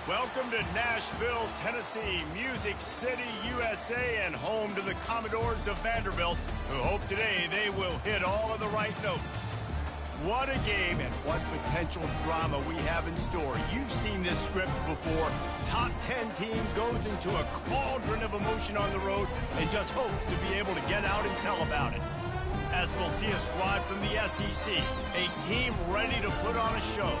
Welcome to Nashville, Tennessee, Music City, USA, and home to the Commodores of Vanderbilt, who hope today they will hit all of the right notes. What a game and what potential drama we have in store. You've seen this script before. Top 10 team goes into a cauldron of emotion on the road and just hopes to be able to get out and tell about it. As we'll see a squad from the SEC, a team ready to put on a show,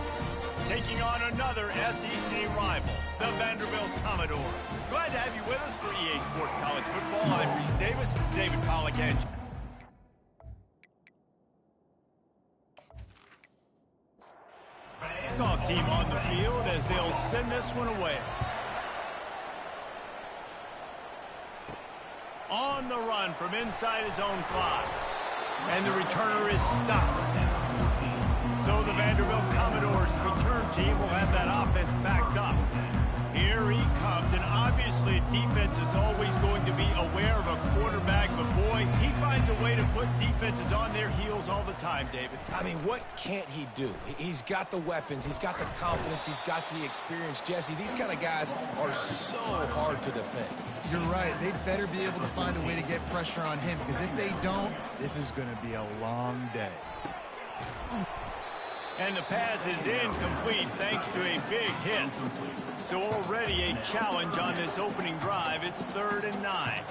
taking on another SEC rival, the Vanderbilt Commodores. Glad to have you with us for EA Sports College Football. I'm Reese Davis, David Pollack, and kickoff team on the field as they'll send this one away. On the run from inside his own 5. And the returner is stopped. So the Vanderbilt Commodores return team will have that offense backed up. Here he comes, and obviously defense is always going to be aware of a quarterback, but boy, he finds a way to put defenses on their heels all the time, David. I mean, what can't he do? He's got the weapons, he's got the confidence, he's got the experience. Jesse, these kind of guys are so hard to defend. You're right. They better be able to find a way to get pressure on him, because if they don't, this is going to be a long day. And the pass is incomplete thanks to a big hit. So already a challenge on this opening drive. It's 3rd and 9.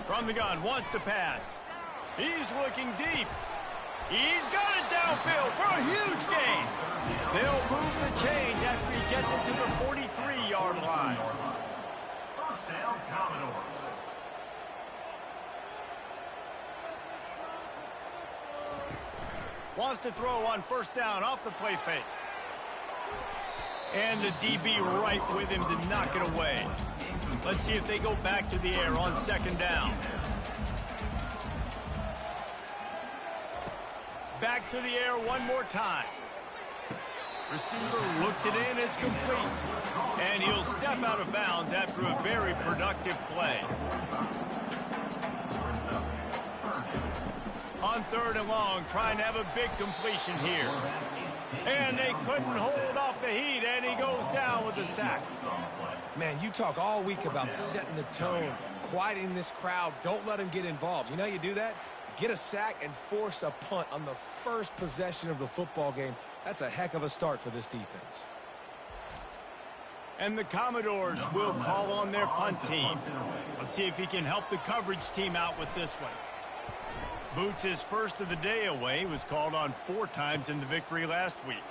From the gun, wants to pass. He's looking deep. He's got it downfield for a huge gain. They'll move the chains after he gets it to the 43-yard line. First down, Commodores. Wants to throw on 1st down off the play fake. And the DB right with him to knock it away. Let's see if they go back to the air on 2nd down. Back to the air one more time. Receiver looks it in, it's complete. And he'll step out of bounds after a very productive play. On 3rd and long, trying to have a big completion here. And they couldn't hold off the heat, and he goes down with the sack. Man, you talk all week about setting the tone, quieting this crowd. Don't let them get involved. You know how you do that? Get a sack and force a punt on the first possession of the football game. That's a heck of a start for this defense. And the Commodores will call on their punt team. Let's see if he can help the coverage team out with this one. Boots his first of the day away. He was called on 4 times in the victory last week.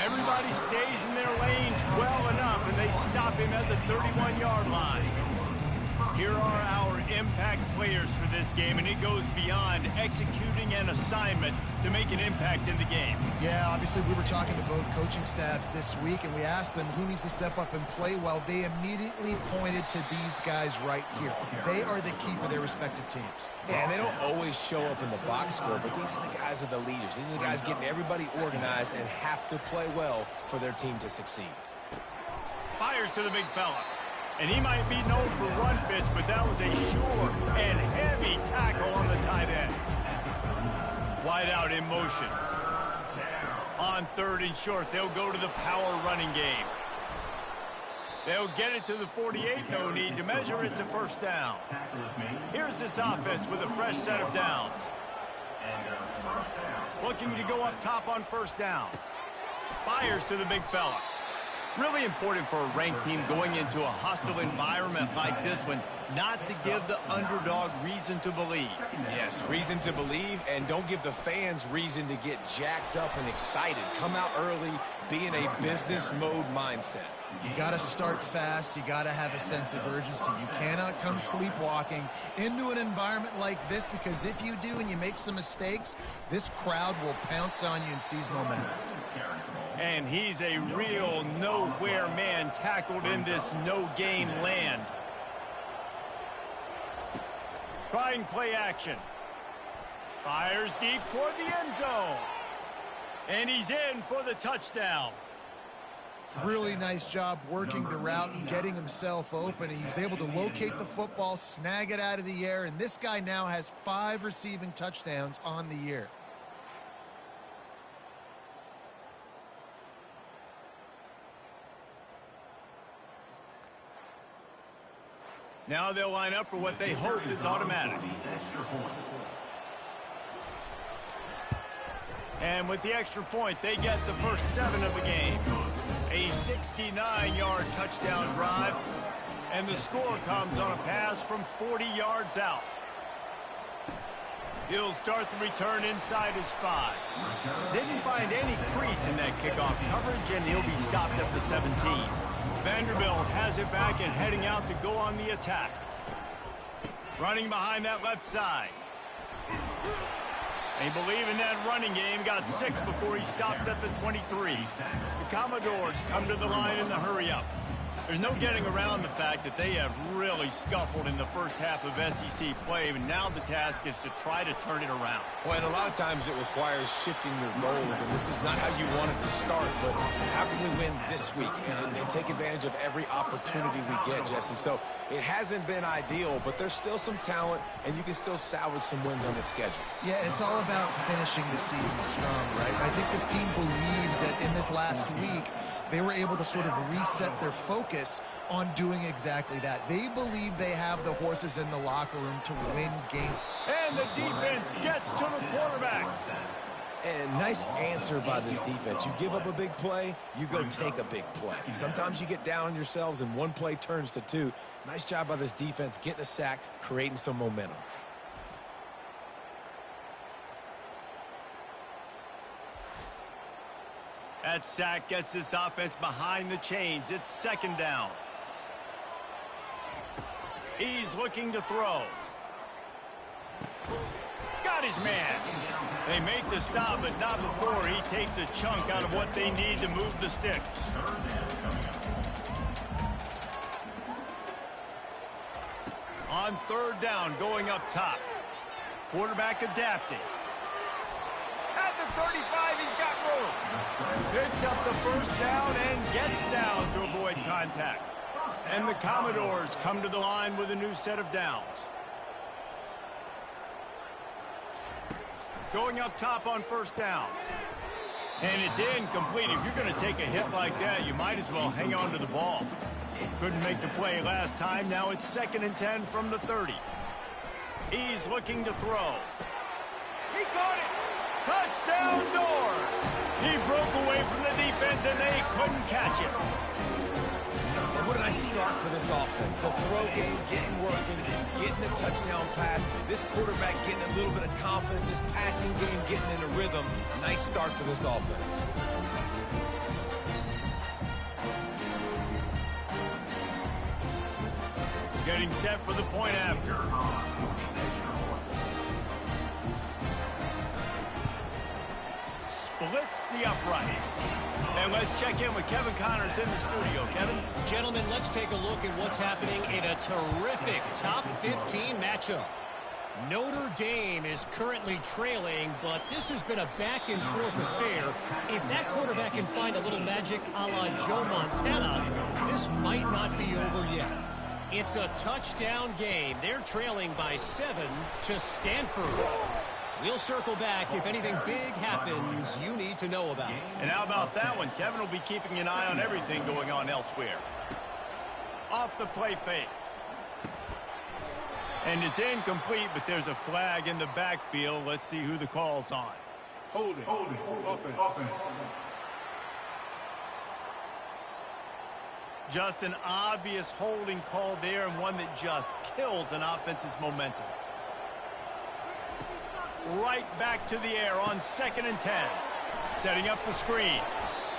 Everybody stays in their lanes well enough, and they stop him at the 31-yard line. Here are our impact players for this game, and it goes beyond executing an assignment to make an impact in the game. Yeah, obviously we were talking to both coaching staffs this week, and we asked them who needs to step up and play well. They immediately pointed to these guys right here. They are the key for their respective teams. Yeah, and they don't always show up in the box score, but these are the guys are the leaders. These are the guys getting everybody organized and have to play well for their team to succeed. Fires to the big fella. And he might be known for run fits, but that was a sure and heavy tackle on the tight end. Wide out in motion. On 3rd and short, they'll go to the power running game. They'll get it to the 48, no need to measure. It's a 1st down. Here's this offense with a fresh set of downs. Looking to go up top on 1st down. Fires to the big fella. Really important for a ranked team going into a hostile environment like this one, not to give the underdog reason to believe. Yes, reason to believe, and don't give the fans reason to get jacked up and excited. Come out early, be in a business mode mindset. You got to start fast. You got to have a sense of urgency. You cannot come sleepwalking into an environment like this, because if you do and you make some mistakes, this crowd will pounce on you and seize momentum. And he's a real nowhere man tackled in this no-gain land. Trying play action. Fires deep toward the end zone. And he's in for the touchdown. Really nice job working the route and getting himself open. He was able to locate the football, snag it out of the air, and this guy now has 5 receiving touchdowns on the year. Now they'll line up for what they hope is automatic. And with the extra point, they get the first 7 of the game. A 69-yard touchdown drive, and the score comes on a pass from 40 yards out. He'll start the return inside his 5. Didn't find any crease in that kickoff coverage, and he'll be stopped at the 17. Vanderbilt has it back and heading out to go on the attack. Running behind that left side. They believe in that running game. Got 6 before he stopped at the 23. The Commodores come to the line in the hurry-up. There's no getting around the fact that they have really scuffled in the first half of SEC play, and now the task is to try to turn it around. Well, and a lot of times it requires shifting your goals, and this is not how you want it to start, but how can we win this week and take advantage of every opportunity we get, Jesse? So it hasn't been ideal, but there's still some talent, and you can still salvage some wins on this schedule. Yeah, it's all about finishing the season strong, right? I think this team believes that in this last week, they were able to sort of reset their focus on doing exactly that. They believe they have the horses in the locker room to win games. And the defense gets to the quarterback. And nice answer by this defense. You give up a big play, you go take a big play. Sometimes you get down on yourselves and one play turns to 2. Nice job by this defense getting a sack, creating some momentum. That sack gets this offense behind the chains. It's 2nd down. He's looking to throw. Got his man. They make the stop, but not before he takes a chunk out of what they need to move the sticks. On 3rd down, going up top. Quarterback adapting. At the 35, he's got room. Picks up the 1st down and gets down to avoid contact. And the Commodores come to the line with a new set of downs. Going up top on 1st down. And it's incomplete. If you're going to take a hit like that, you might as well hang on to the ball. Couldn't make the play last time. Now it's 2nd and 10 from the 30. He's looking to throw. He caught it. Touchdown Doors! He broke away from the defense and they couldn't catch it. And what a nice start for this offense. The throw game getting working, getting the touchdown pass. This quarterback getting a little bit of confidence. This passing game getting in a rhythm. Nice start for this offense. Getting set for the point after. Splits the uprights. And let's check in with Kevin Connors in the studio. Kevin? Gentlemen, let's take a look at what's happening in a terrific top 15 matchup. Notre Dame is currently trailing, but this has been a back-and-forth affair. If that quarterback can find a little magic a la Joe Montana, this might not be over yet. It's a touchdown game. They're trailing by 7 to Stanford. We'll circle back if anything big happens you need to know about. And how about that one? Kevin will be keeping an eye on everything going on elsewhere. Off the play fake. And it's incomplete, but there's a flag in the backfield. Let's see who the call's on. Hold it. Offense. Just an obvious holding call there, and one that just kills an offense's momentum. Right back to the air on 2nd and 10. Setting up the screen.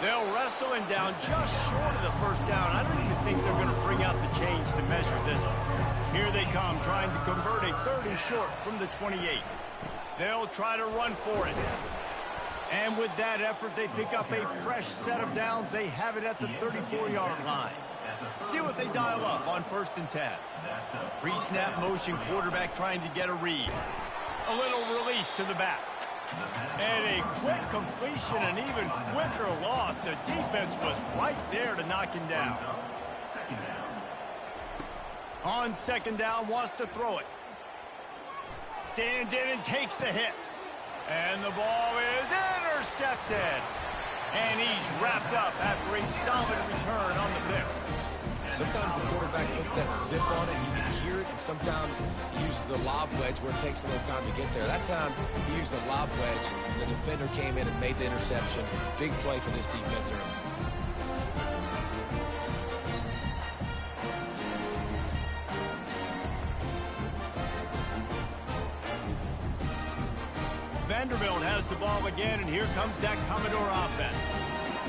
They'll wrestle him down just short of the 1st down. I don't even think they're going to bring out the chains to measure this one. Here they come, trying to convert a 3rd and short from the 28. They'll try to run for it. And with that effort, they pick up a fresh set of downs. They have it at the 34-yard line. See what they dial up on 1st and 10. Pre-snap motion, quarterback trying to get a read. A little release to the back. And a quick completion, an even quicker loss. The defense was right there to knock him down. On 2nd down, wants to throw it. Stands in and takes the hit. And the ball is intercepted. And he's wrapped up after a solid return on the pick. Sometimes the quarterback puts that zip on it, and you can hear it, and sometimes he uses the lob wedge where it takes a little time to get there. That time, he used the lob wedge, and the defender came in and made the interception. Big play for this defense early. Vanderbilt has the ball again, and here comes that Commodore offense.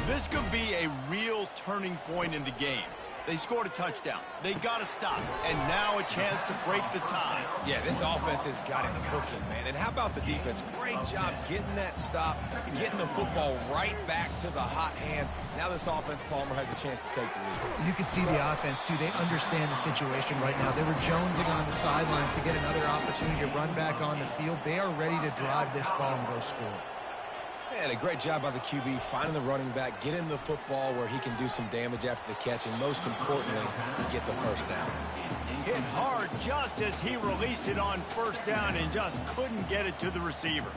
This could be a real turning point in the game. They scored a touchdown. They got to stop. And now a chance to break the tie. Yeah, this offense has got it cooking, man. And how about the defense? Great job getting that stop, getting the football right back to the hot hand. Now this offense, Palmer, has a chance to take the lead. You can see the offense, too. They understand the situation right now. They were jonesing on the sidelines to get another opportunity to run back on the field. They are ready to drive this ball and go score. And a great job by the QB, finding the running back, get him the football where he can do some damage after the catch, and most importantly, get the first down. Hit hard just as he released it on first down and just couldn't get it to the receiver.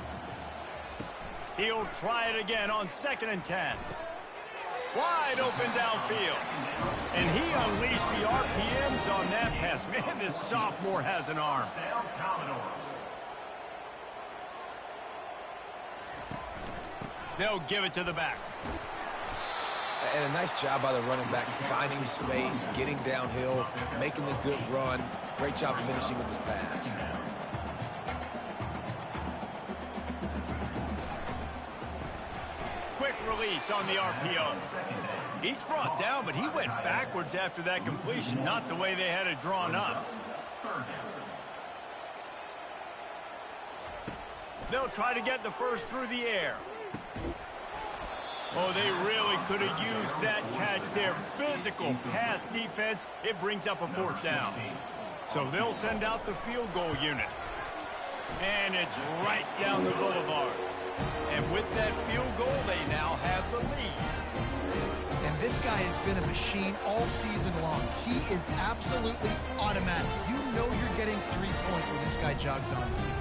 He'll try it again on 2nd and 10. Wide open downfield. And he unleashed the RPMs on that pass. Man, this sophomore has an arm. They'll give it to the back. And a nice job by the running back, finding space, getting downhill, making the good run. Great job finishing with his pass. Quick release on the RPO. He's brought down, but he went backwards after that completion, not the way they had it drawn up. They'll try to get the first through the air. Oh, they really could have used that catch there. Physical pass defense. It brings up a 4th down. So they'll send out the field goal unit. And it's right down the boulevard. And with that field goal, they now have the lead. And this guy has been a machine all season long. He is absolutely automatic. You know you're getting 3 points when this guy jogs on the field.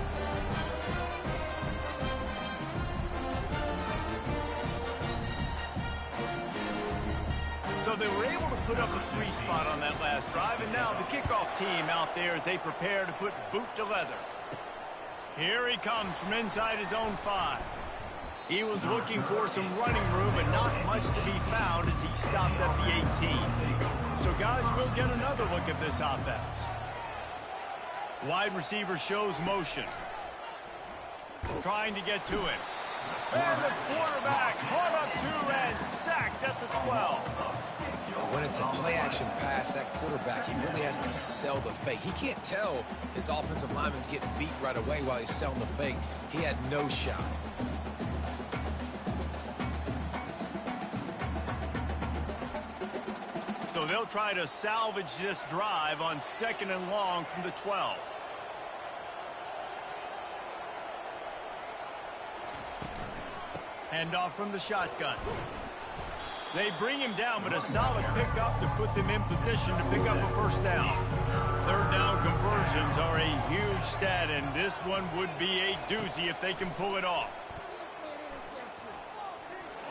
So they were able to put up a 3 spot on that last drive, and now the kickoff team out there as they prepare to put boot to leather. Here he comes from inside his own 5. He was looking for some running room, but not much to be found as he stopped at the 18. So guys, we'll get another look at this offense. Wide receiver shows motion. Trying to get to it. And the quarterback caught up to and sacked at the 12. When it's a play-action pass, that quarterback, he really has to sell the fake. He can't tell his offensive lineman's getting beat right away while he's selling the fake. He had no shot. So they'll try to salvage this drive on 2nd and long from the 12. Handoff from the shotgun. They bring him down, but a solid pickup to put them in position to pick up a 1st down. 3rd down conversions are a huge stat, and this one would be a doozy if they can pull it off.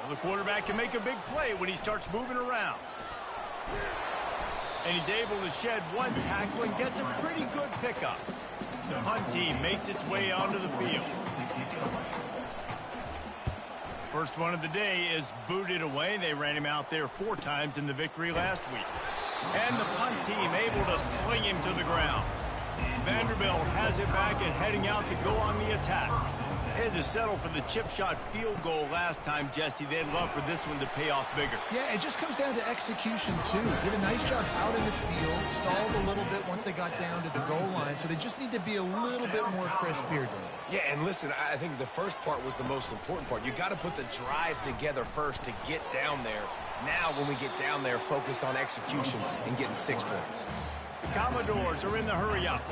Well, the quarterback can make a big play when he starts moving around. And he's able to shed 1 tackle and gets a pretty good pickup. The punt team makes its way onto the field. First one of the day is booted away. They ran him out there 4 times in the victory last week. And the punt team able to sling him to the ground. Vanderbilt has it back and heading out to go on the attack. They had to settle for the chip shot field goal last time, Jesse. They'd love for this one to pay off bigger. Yeah, it just comes down to execution, too. Did a nice job out in the field, stalled a little bit once they got down to the goal line, so they just need to be a little bit more crisp here, Dave. Yeah, and listen, I think the first part was the most important part. You got to put the drive together first to get down there. Now, when we get down there, focus on execution and getting 6 points. The Commodores are in the hurry-up.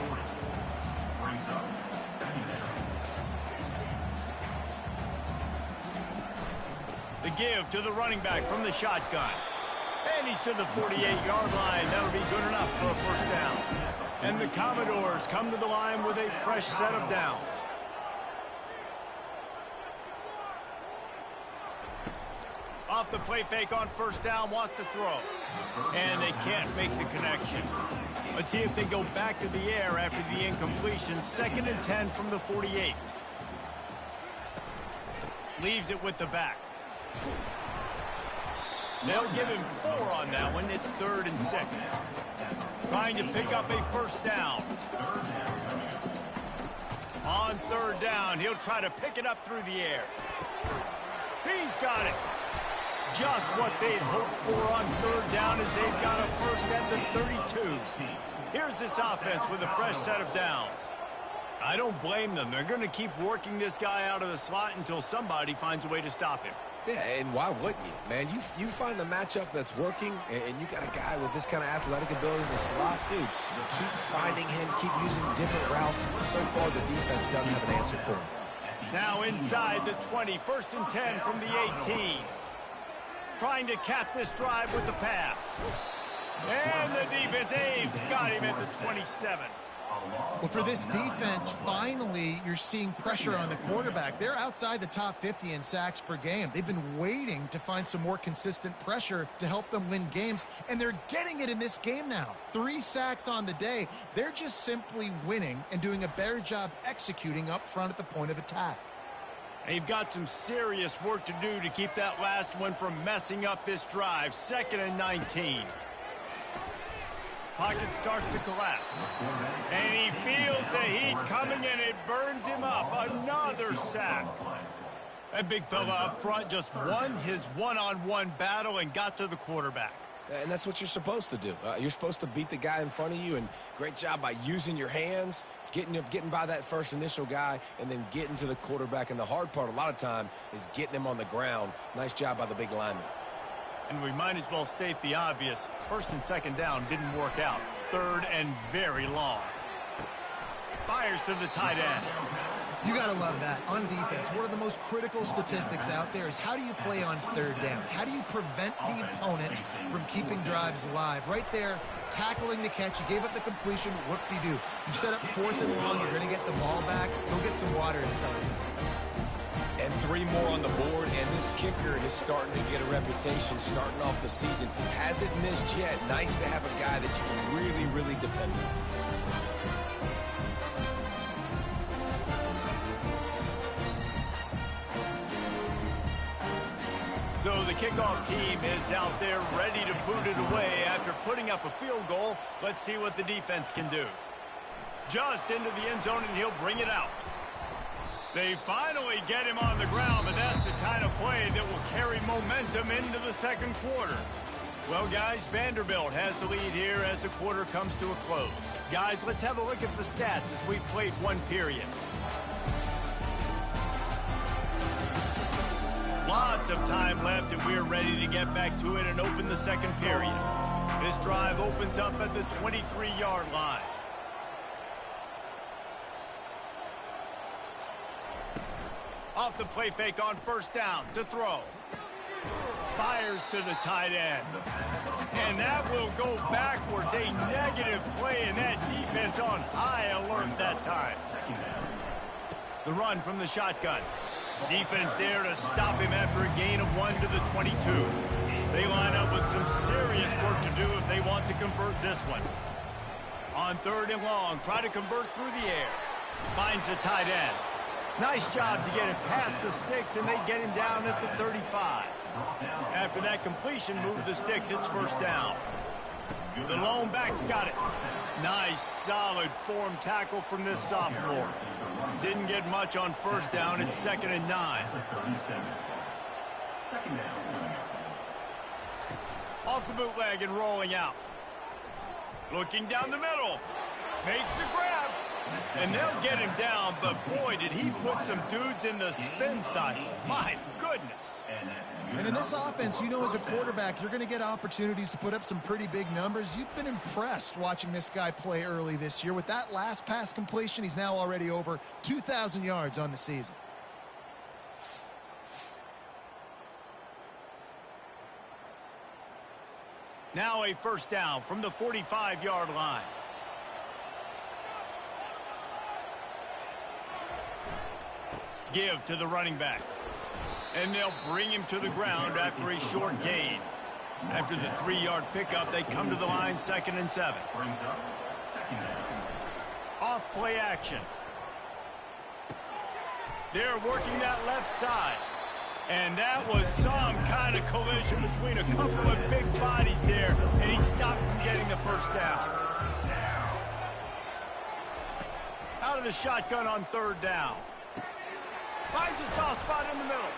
The give to the running back from the shotgun. And he's to the 48-yard line. That'll be good enough for a 1st down. And the Commodores come to the line with a fresh set of downs. Off the play fake on first down, wants to throw. And they can't make the connection. Let's see if they go back to the air after the incompletion. 2nd and 10 from the 48. Leaves it with the back. They'll give him 4 on that one. It's 3rd and 6. Trying to pick up a first down. On 3rd down, he'll try to pick it up through the air. He's got it. Just what they'd hoped for on 3rd down as they've got a first at the 32. Here's this offense with a fresh set of downs. I don't blame them. They're going to keep working this guy out of the slot until somebody finds a way to stop him. Yeah, and why wouldn't you, man? You find a matchup that's working, and you got a guy with this kind of athletic ability in the slot, dude. Keep finding him, keep using different routes. So far, the defense doesn't have an answer for him. Now inside the 20, 1st and 10 from the 18. Trying to cap this drive with the pass. And the defense, they've got him at the 27. Well, for this defense, finally, you're seeing pressure on the quarterback. They're outside the top 50 in sacks per game. They've been waiting to find some more consistent pressure to help them win games, and they're getting it in this game now. 3 sacks on the day. They're just simply winning and doing a better job executing up front at the point of attack. They've got some serious work to do to keep that last one from messing up this drive. 2nd and 19. Pocket starts to collapse. And he feels the heat coming, and it burns him up. Another sack. That big fella up front just won his one-on-one battle and got to the quarterback. And that's what you're supposed to do. You're supposed to beat the guy in front of you, and great job by using your hands, getting by that first initial guy, and then getting to the quarterback. And the hard part a lot of time is getting him on the ground. Nice job by the big lineman. And we might as well state the obvious. 1st and 2nd down didn't work out. 3rd and very long. Fires to the tight end. You got to love that. On defense, one of the most critical statistics out there is how do you play on 3rd down? How do you prevent the opponent from keeping drives alive? Right there, tackling the catch. You gave up the completion. Whoop-de-doo. You set up 4th and long. You're going to get the ball back. Go get some water inside. And 3 more on the board, and this kicker is starting to get a reputation starting off the season. Hasn't missed yet. Nice to have a guy that you can really, really depend on. So the kickoff team is out there ready to boot it away after putting up a field goal. Let's see what the defense can do. Just into the end zone, and he'll bring it out. They finally get him on the ground, but that's the kind of play that will carry momentum into the 2nd quarter. Well, guys, Vanderbilt has the lead here as the quarter comes to a close. Guys, let's have a look at the stats as we've played 1 period. Lots of time left, and we're ready to get back to it and open the 2nd period. This drive opens up at the 23-yard line. Off the play fake on first down to throw. Fires to the tight end. And that will go backwards. A negative play, and that defense on high alert that time. The run from the shotgun. Defense there to stop him after a gain of 1 to the 22. They line up with some serious work to do if they want to convert this one. On 3rd and long, try to convert through the air. Finds the tight end. Nice job to get it past the sticks, and they get him down at the 35. After that completion, move the sticks, it's first down. The lone back's got it. Nice, solid form tackle from this sophomore. Didn't get much on first down. It's 2nd and 9. Off the bootleg and rolling out. Looking down the middle. Makes the grab. And they'll get him down, but boy, did he put some dudes in the spin cycle. My goodness. And in this offense, you know, as a quarterback, you're going to get opportunities to put up some pretty big numbers. You've been impressed watching this guy play early this year. With that last pass completion, he's now already over 2,000 yards on the season. Now a first down from the 45-yard line. Give to the running back. And they'll bring him to the ground after a short gain. After the 3-yard pickup, they come to the line 2nd and 7. Off play action. They're working that left side. And that was some kind of collision between a couple of big bodies there, and he stopped from getting the first down. Out of the shotgun on 3rd down. Finds a soft spot in the middle.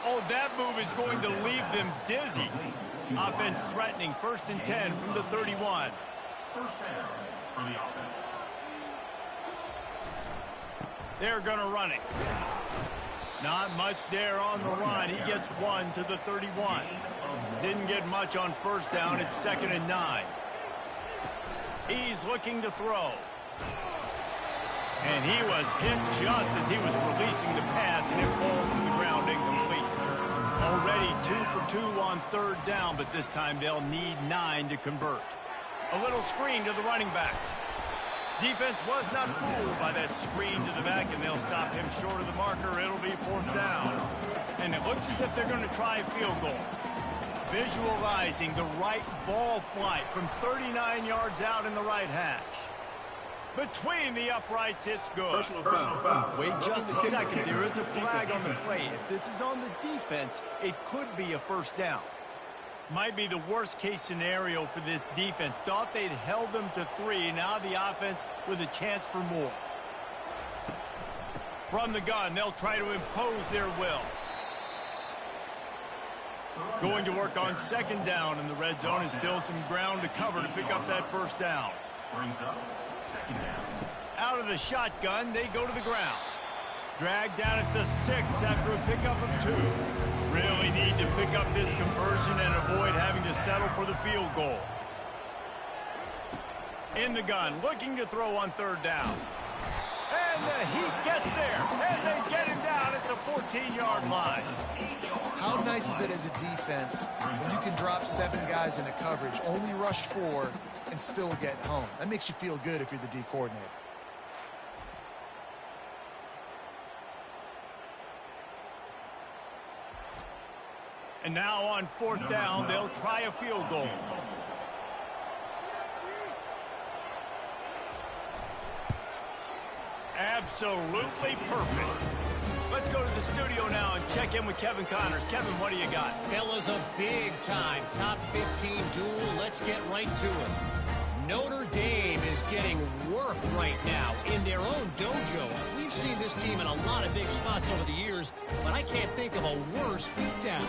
Oh, that move is going to leave them dizzy. Offense threatening, 1st and 10 from the 31. First down for the offense. They're going to run it. Not much there on the run. He gets 1 to the 31. Didn't get much on 1st down. It's 2nd and 9. He's looking to throw. And he was hit just as he was releasing the pass, and it falls to the ground incomplete. Already 2 for 2 on 3rd down, but this time they'll need 9 to convert. A little screen to the running back. Defense was not fooled by that screen to the back, and they'll stop him short of the marker. It'll be 4th down. And it looks as if they're going to try a field goal. Visualizing the right ball flight from 39 yards out in the right hash. Between the uprights, it's good. Personal foul. Wait just a second. There is a flag on the play. If this is on the defense, it could be a 1st down. Might be the worst-case scenario for this defense. Thought they'd held them to 3. Now the offense with a chance for more. From the gun, they'll try to impose their will. Going to work on 2nd down in the red zone, and still some ground to cover to pick up that 1st down. Brings up 2nd down. Out of the shotgun, they go to the ground. Dragged down at the 6 after a pickup of 2. Really need to pick up this conversion and avoid having to settle for the field goal. In the gun, looking to throw on 3rd down. And the Heat gets there, and they get him down at the 14-yard line. How nice is it as a defense when you can drop 7 guys into coverage, only rush 4, and still get home? That makes you feel good if you're the D coordinator. And now on 4th down, they'll try a field goal. Absolutely perfect. Let's go to the studio now and check in with Kevin Connors. Kevin, what do you got? Fellas, a big-time top 15 duel. Let's get right to it. Notre Dame is getting work right now in their own dojo. We've seen this team in a lot of big spots over the years, but I can't think of a worse beatdown.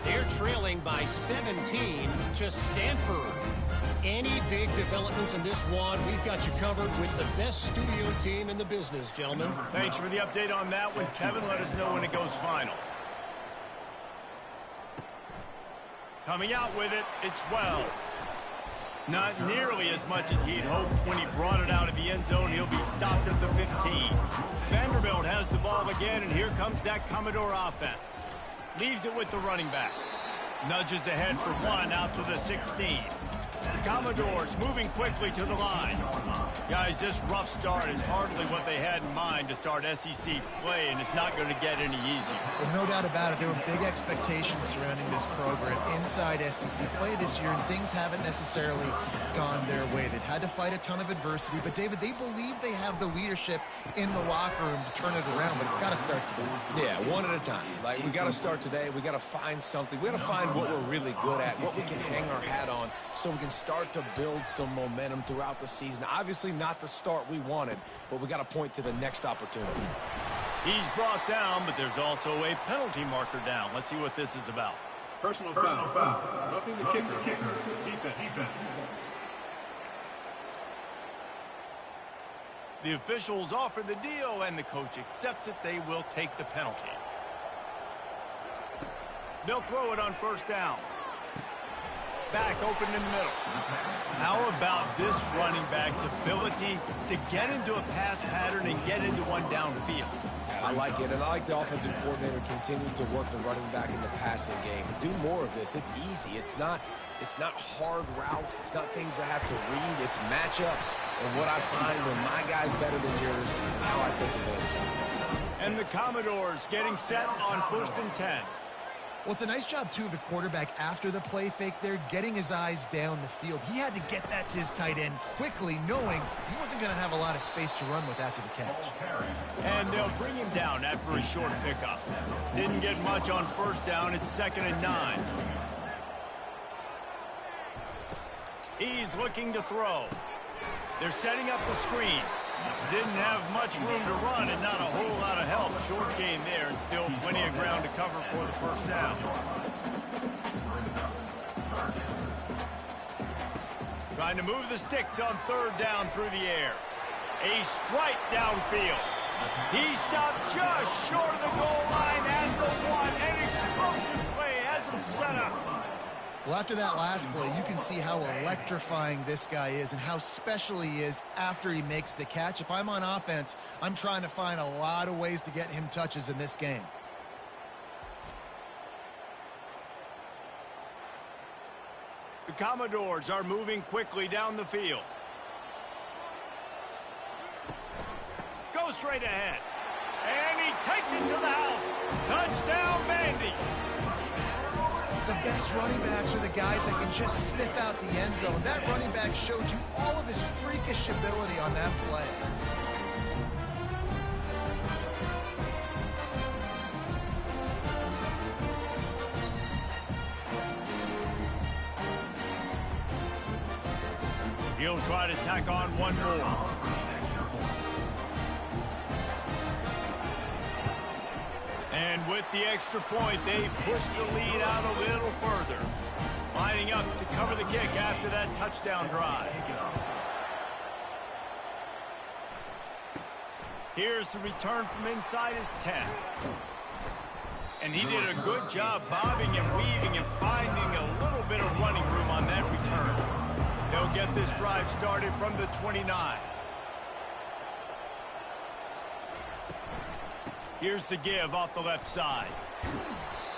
They're trailing by 17 to Stanford. Any big developments in this one, we've got you covered with the best studio team in the business, gentlemen. Thanks for the update on that one, Kevin. Let us know when it goes final. Coming out with it, it's Wells. Not nearly as much as he'd hoped when he brought it out of the end zone. He'll be stopped at the 15. Vanderbilt has the ball again, and here comes that Commodore offense. Leaves it with the running back. Nudges ahead for 1 out to the 16. The Commodores moving quickly to the line. Guys, this rough start is hardly what they had in mind to start SEC play, and it's not going to get any easier. Well, no doubt about it. There were big expectations surrounding this program inside SEC play this year, and things haven't necessarily gone their way. They've had to fight a ton of adversity, but, David, they believe they have the leadership in the locker room to turn it around, but it's got to start today. Yeah, one at a time. Like, we got to start today. We got to find something. We got to find what we're really good at, what we can hang our hat on, so we can start to build some momentum throughout the season. Obviously not the start we wanted, but we got to point to the next opportunity. He's brought down, but there's also a penalty marker down. Let's see what this is about. Personal foul. Roughing the kicker. Defense. The officials offer the deal, and the coach accepts it. They will take the penalty. They'll throw it on 1st down. Back open in the middle. How about this running back's ability to get into a pass pattern and get into one downfield? I like it, and I like the offensive coordinator continuing to work the running back in the passing game. Do more of this. It's easy. It's not hard routes. It's not things I have to read. It's matchups and what I find when my guy's better than yours and how I take advantage of it. And And the Commodores getting set on 1st and 10. Well, it's a nice job, too, of the quarterback after the play fake there, getting his eyes down the field. He had to get that to his tight end quickly, knowing he wasn't going to have a lot of space to run with after the catch. And they'll bring him down after a short pickup. Didn't get much on 1st down. It's 2nd and 9. He's looking to throw. They're setting up the screen. Didn't have much room to run and not a whole lot of help. Short game there and still plenty of ground to cover for the 1st down. Trying to move the sticks on 3rd down through the air. A strike downfield. He stopped just short of the goal line and the one. An explosive play has him set up. Well, after that last play, you can see how electrifying this guy is and how special he is after he makes the catch. If I'm on offense, I'm trying to find a lot of ways to get him touches in this game. The Commodores are moving quickly down the field. Go straight ahead. And he takes it to the house. Touchdown, Vandy. The best running backs are the guys that can just sniff out the end zone. That running back showed you all of his freakish ability on that play. He'll try to tack on one more. And with the extra point, they push the lead out a little further. Lining up to cover the kick after that touchdown drive. Here's the return from inside his 10. And he did a good job bobbing and weaving and finding a little bit of running room on that return. They'll get this drive started from the 29. Here's the give off the left side.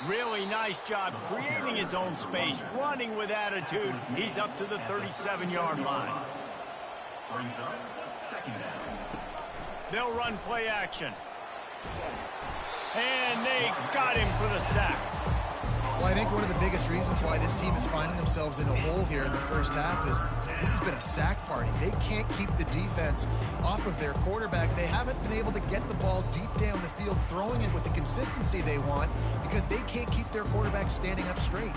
Really nice job creating his own space, running with attitude. He's up to the 37-yard line. They'll run play action. And they got him for the sack. Well, I think one of the biggest reasons why this team is finding themselves in a hole here in the first half is this has been a sack party. They can't keep the defense off of their quarterback. They haven't been able to get the ball deep down the field, throwing it with the consistency they want because they can't keep their quarterback standing up straight.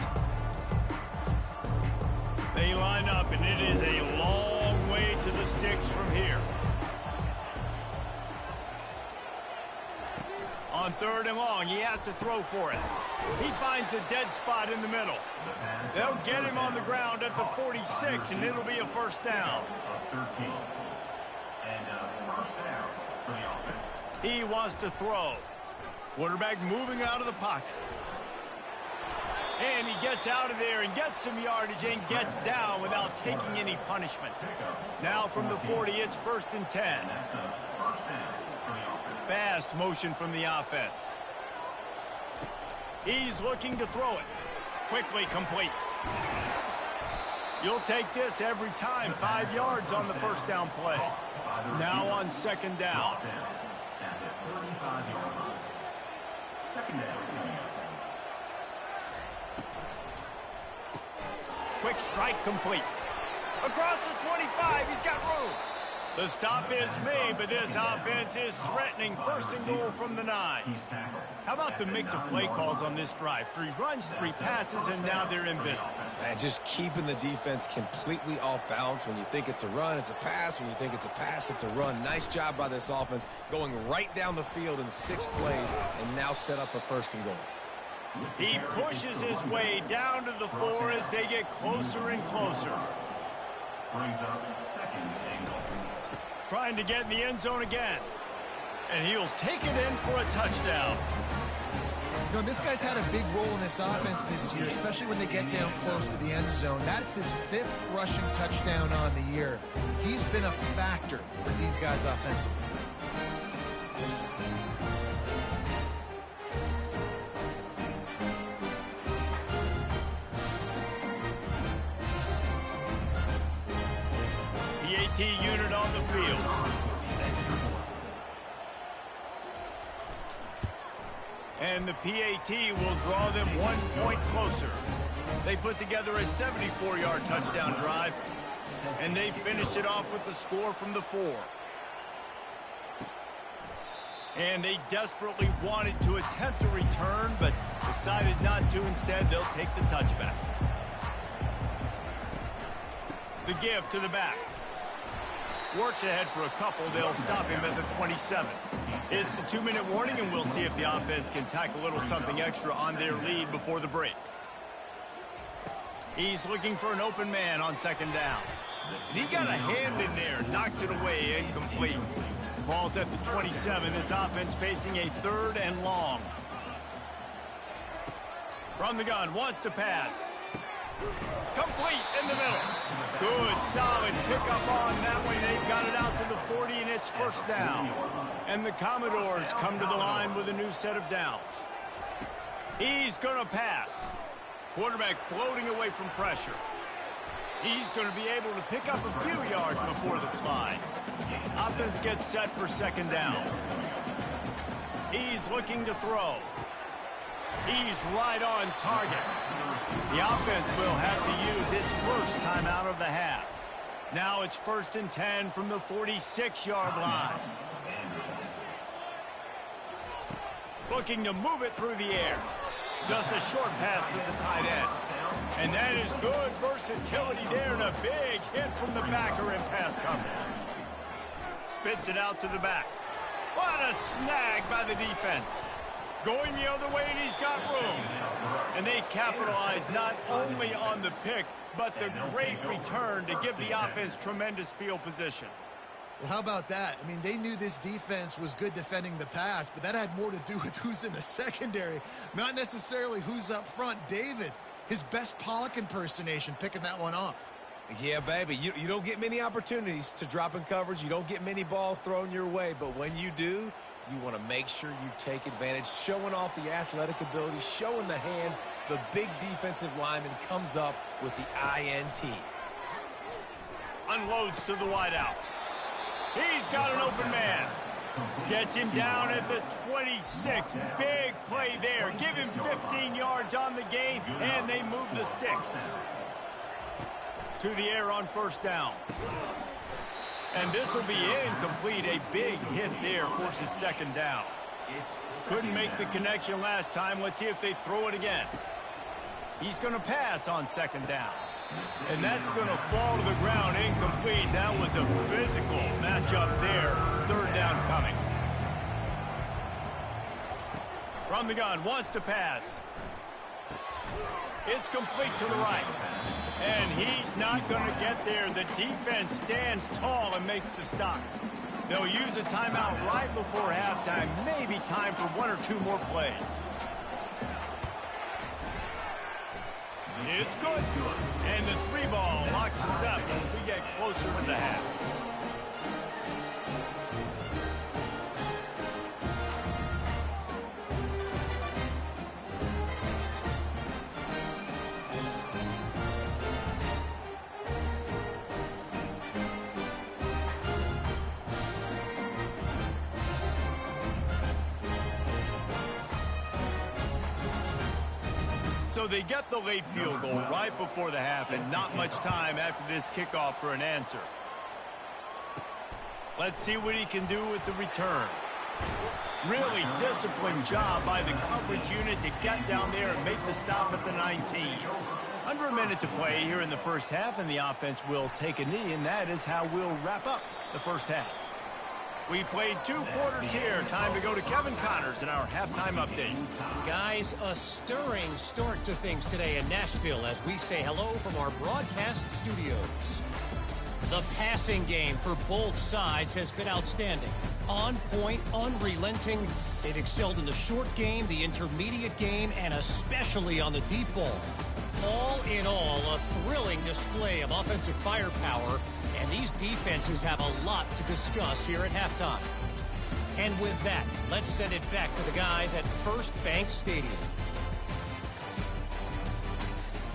They line up, and it is a long way to the sticks from here. On 3rd and long, he has to throw for it. He finds a dead spot in the middle. They'll get him on the ground at the 46, and it'll be a 1st down. He wants to throw. Quarterback moving out of the pocket. And he gets out of there and gets some yardage and gets down without taking any punishment. Now from the 40, it's 1st and 10. Fast motion from the offense. He's looking to throw it. Quickly complete. You'll take this every time. 5 yards on the 1st down play. Now on 2nd down. Quick strike complete. Across the 25, he's got room. The stop is made, but this offense is threatening 1st and goal from the 9. How about the mix of play calls on this drive? 3 runs, 3 passes, and now they're in business. And just keeping the defense completely off balance. When you think it's a run, it's a pass. When you think it's a pass, it's a run. Nice job by this offense going right down the field in 6 plays and now set up for 1st and goal. He pushes his way down to the 4 as they get closer and closer. Brings up 2nd and goal. Trying to get in the end zone again. And he'll take it in for a touchdown. You know, this guy's had a big role in this offense this year, especially when they get down close to the end zone. That's his 5th rushing touchdown on the year. He's been a factor for these guys offensively. The AT unit on the field. And the PAT will draw them 1 point closer. They put together a 74-yard touchdown drive, and they finished it off with the score from the 4. And they desperately wanted to attempt a return, but decided not to. Instead, they'll take the touchback. The give to the back. Works ahead for a couple. They'll stop him at the 27. It's a 2-minute warning, and we'll see if the offense can tack a little something extra on their lead before the break. He's looking for an open man on second down. And he got a hand in there, knocks it away, incomplete. Ball's at the 27. This offense facing a 3rd and long. From the gun, wants to pass. Complete in the middle. Good, solid pickup on that way. They've got it out to the 40, and it's first down. And the Commodores come to the line with a new set of downs. He's going to pass. Quarterback floating away from pressure. He's going to be able to pick up a few yards before the slide. Offense gets set for second down. He's looking to throw. He's right on target. The offense will have to use its first timeout of the half. Now it's 1st and 10 from the 46-yard line. Looking to move it through the air. Just a short pass to the tight end. And that is good versatility there, and a big hit from the backer in pass coverage. Spits it out to the back. What a snag by the defense. Going the other way, and he's got room. And they capitalize not only on the pick, but the great return to give the offense tremendous field position. Well, how about that? I mean, they knew this defense was good defending the pass, but that had more to do with who's in the secondary, not necessarily who's up front. David, his best Pollock impersonation, picking that one off. Yeah, baby, you don't get many opportunities to drop in coverage. You don't get many balls thrown your way, but when you do, you want to make sure you take advantage, showing off the athletic ability, showing the hands. The big defensive lineman comes up with the INT. Unloads to the wideout. He's got an open man. Gets him down at the 26. Big play there. Give him 15 yards on the game, and they move the sticks. To the air on first down. And this will be incomplete. A big hit there forces second down. Couldn't make the connection last time. Let's see if they throw it again. He's going to pass on second down. And that's going to fall to the ground incomplete. That was a physical matchup there. Third down coming. From the gun, wants to pass. It's complete to the right. And he's not going to get there. The defense stands tall and makes the stop. They'll use a timeout right before halftime. Maybe time for 1 or 2 more plays. It's good. And the 3 ball locks us up as we get closer to the half. So they get the late field goal right before the half, and not much time after this kickoff for an answer. Let's see what he can do with the return. Really disciplined job by the coverage unit to get down there and make the stop at the 19. Under a minute to play here in the first half, and the offense will take a knee, and that is how we'll wrap up the first half. We played 2 quarters here. Time to go to Kevin Connors in our halftime update. Guys, a stirring start to things today in Nashville as we say hello from our broadcast studios. The passing game for both sides has been outstanding. On point, unrelenting. They've excelled in the short game, the intermediate game, and especially on the deep ball. All in all, a thrilling display of offensive firepower, and these defenses have a lot to discuss here at halftime. And with that, let's send it back to the guys at First Bank Stadium.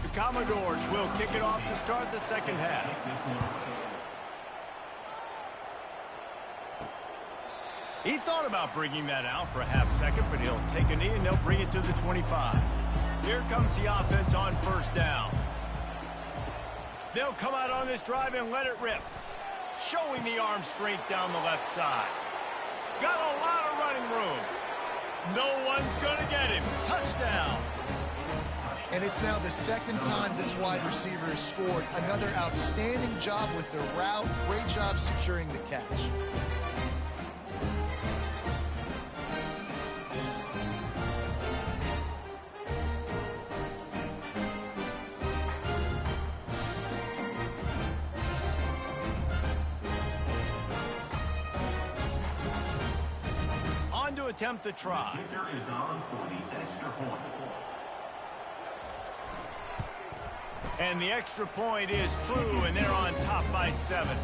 The Commodores will kick it off to start the second half. He thought about bringing that out for a half second, but he'll take a knee and they'll bring it to the 25. Here comes the offense on first down. They'll come out on this drive and let it rip. Showing the arm strength down the left side. Got a lot of running room. No one's going to get him. Touchdown. And it's now the second time this wide receiver has scored. Another outstanding job with the route. Great job securing the catch. On to attempt the try. The kicker is on for the extra point. And the extra point is true, and they're on top by 7.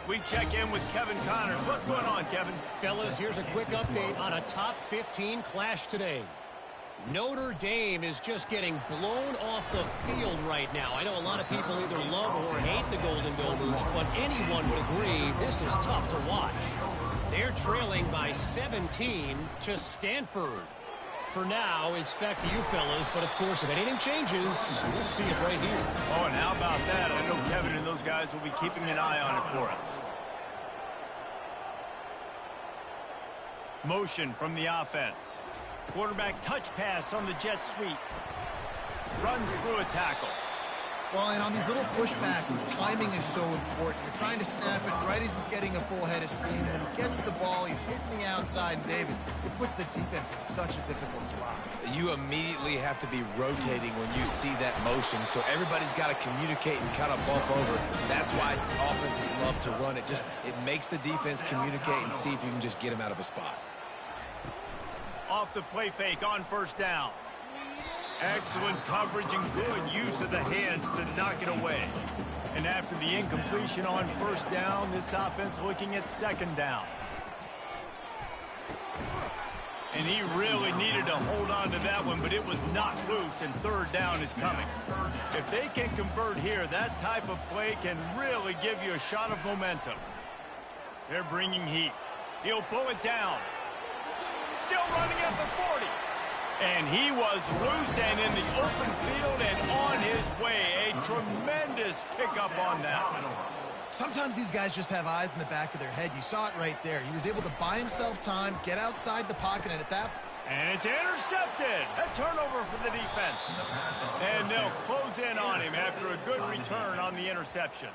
We check in with Kevin Connors. What's going on, Kevin? Fellas, here's a quick update on a top 15 clash today. Notre Dame is just getting blown off the field right now. I know a lot of people either love or hate the Golden Domers, but anyone would agree this is tough to watch. They're trailing by 17 to Stanford. For now, it's back to you fellas, but of course, if anything changes, we'll see it right here. Oh, and how about that? I know Kevin and those guys will be keeping an eye on it for us. Motion from the offense. Quarterback touch pass on the jet sweep. Runs through a tackle. Well, and on these little push passes, timing is so important. You're trying to snap it right as he's getting a full head of steam. When he gets the ball, he's hitting the outside, and David, it puts the defense in such a difficult spot. You immediately have to be rotating when you see that motion, so everybody's got to communicate and kind of bump over. That's why offenses love to run it. It makes the defense communicate and see if you can just get him out of a spot. Off the play fake on first down. Excellent coverage and good use of the hands to knock it away. And after the incompletion on first down, this offense looking at second down. And he really needed to hold on to that one, but it was not loose, and third down is coming. If they can convert here, that type of play can really give you a shot of momentum. They're bringing heat. He'll pull it down. Still running at the 40. And he was loose and in the open field and on his way. A tremendous pickup on that. Sometimes these guys just have eyes in the back of their head. You saw it right there. He was able to buy himself time, get outside the pocket, and at that... And it's intercepted. A turnover for the defense. And they'll close in on him after a good return on the interception.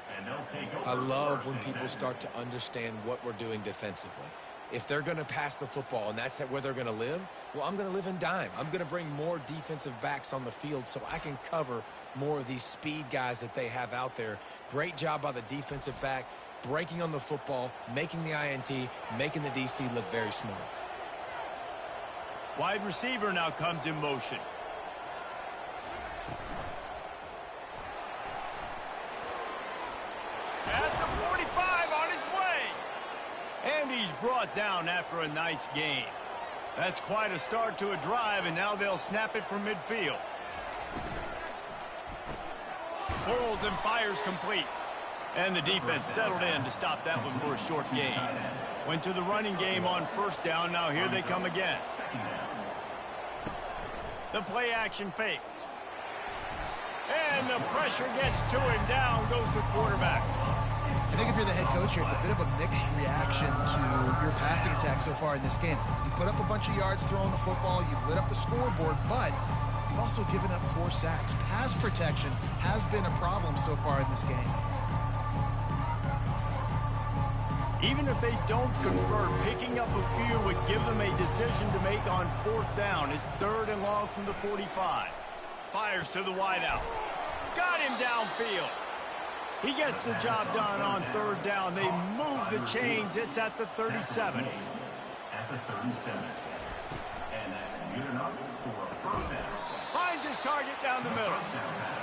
I love when people start to understand what we're doing defensively. If they're going to pass the football and that's where they're going to live, well, I'm going to live in dime. I'm going to bring more defensive backs on the field so I can cover more of these speed guys that they have out there. Great job by the defensive back, breaking on the football, making the INT, making the DC look very smart. Wide receiver now comes in motion. At the 45 on his way. And he's brought down after a nice gain. That's quite a start to a drive, and now they'll snap it from midfield. Pulls and fires complete. And the defense settled in to stop that one for a short gain. Went to the running game on first down. Now here they come again. The play action fake. And the pressure gets to him. Down goes the quarterback. I think if you're the head coach here, it's a bit of a mixed reaction to your passing attack so far in this game. You put up a bunch of yards throwing the football, you've lit up the scoreboard, but you've also given up 4 sacks. Pass protection has been a problem so far in this game. Even if they don't convert, picking up a few would give them a decision to make on fourth down. It's 3rd and long from the 45. Fires to the wideout. Got him downfield. He gets the job done on 3rd down. They move the chains. It's at the 37. At the 37. And that's good enough for a first down. Finds his target down the middle.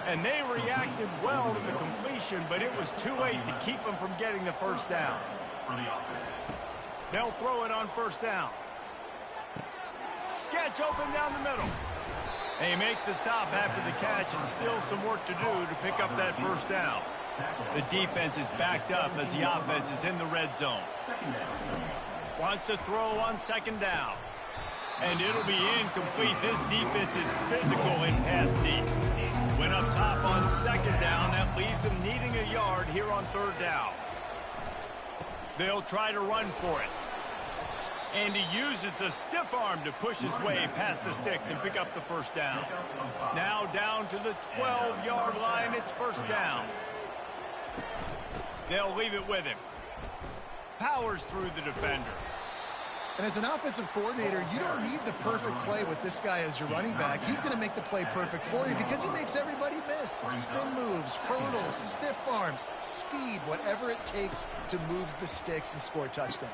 And they reacted well to the completion, but it was too late to keep them from getting the first down. For the offense. They'll throw it on first down. Gets open down the middle. They make the stop after the catch, and still some work to do to pick up that first down. The defense is backed up as the offense is in the red zone. Wants to throw on second down. And it'll be incomplete. This defense is physical in pass deep. Went up top on second down. That leaves them needing a yard here on third down. They'll try to run for it. And he uses a stiff arm to push his way past the sticks and pick up the first down. Now down to the 12-yard line. It's first down. They'll leave it with him. Powers through the defender. And as an offensive coordinator, you don't need the perfect play with this guy as your running back. He's going to make the play perfect for you because he makes everybody miss. Spin moves, hurdles, stiff arms, speed, whatever it takes to move the sticks and score touchdowns.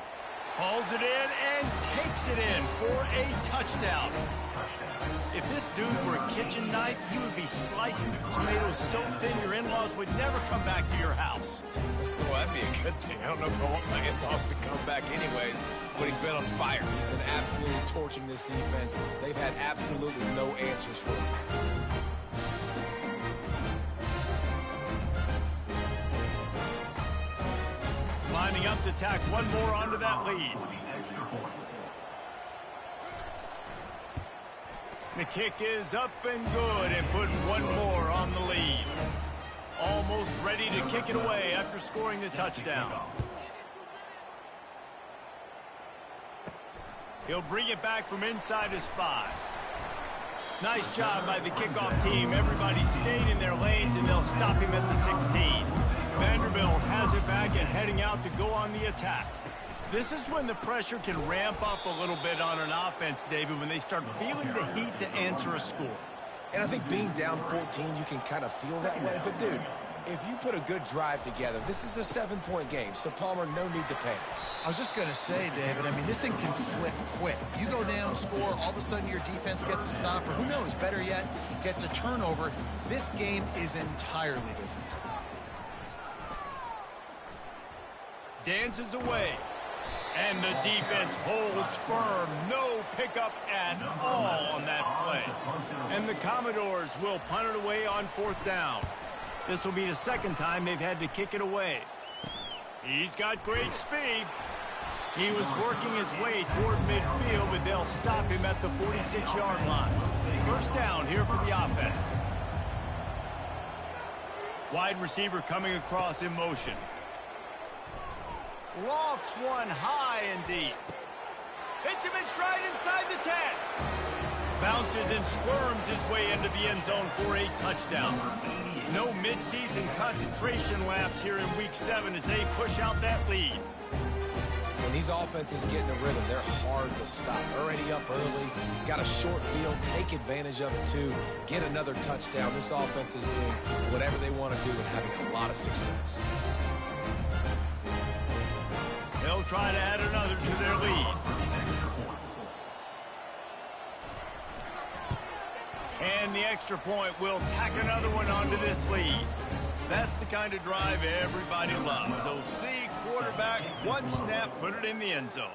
Hauls it in and takes it in for a touchdown. If this dude were a kitchen knife, you would be slicing tomatoes so thin your in-laws would never come back to your house. Well, that'd be a good thing. I don't know if I want my in-laws to come back anyways, but he's been on fire. He's been absolutely torching this defense. They've had absolutely no answers for him. Lining up to tack one more onto that lead. The kick is up and good and put one more on the lead. Almost ready to kick it away after scoring the touchdown. He'll bring it back from inside his 5. Nice job by the kickoff team. Everybody stayed in their lanes, and they'll stop him at the 16. Vanderbilt has it back and heading out to go on the attack. This is when the pressure can ramp up a little bit on an offense, David, when they start feeling the heat to answer a score. And I think being down 14, you can kind of feel that way. But, dude, if you put a good drive together, this is a 7-point game, so Palmer, no need to panic. I was just going to say, David, I mean, this thing can flip quick. You go down, score, all of a sudden your defense gets a stop, or who knows, better yet, gets a turnover. This game is entirely different. Dances away. And the defense holds firm. No pickup at all on that play. And the Commodores will punt it away on fourth down. This will be the second time they've had to kick it away. He's got great speed. He was working his way toward midfield, but they'll stop him at the 46-yard line. First down here for the offense. Wide receiver coming across in motion. Lofts one high and deep. Hits him in stride inside the 10. Bounces and squirms his way into the end zone for a touchdown. No midseason concentration laps here in Week 7 as they push out that lead. When these offenses get in a rhythm, they're hard to stop. Already up early, got a short field, take advantage of it too, get another touchdown. This offense is doing whatever they want to do and having a lot of success. They'll try to add another to their lead. And the extra point will tack another one onto this lead. That's the kind of drive everybody loves. So see, quarterback, one snap, put it in the end zone.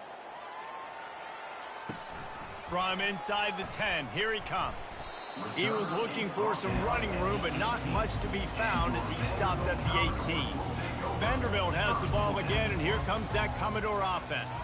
From inside the 10, here he comes. He was looking for some running room, but not much to be found as he stopped at the 18. Vanderbilt has the ball again, and here comes that Commodore offense.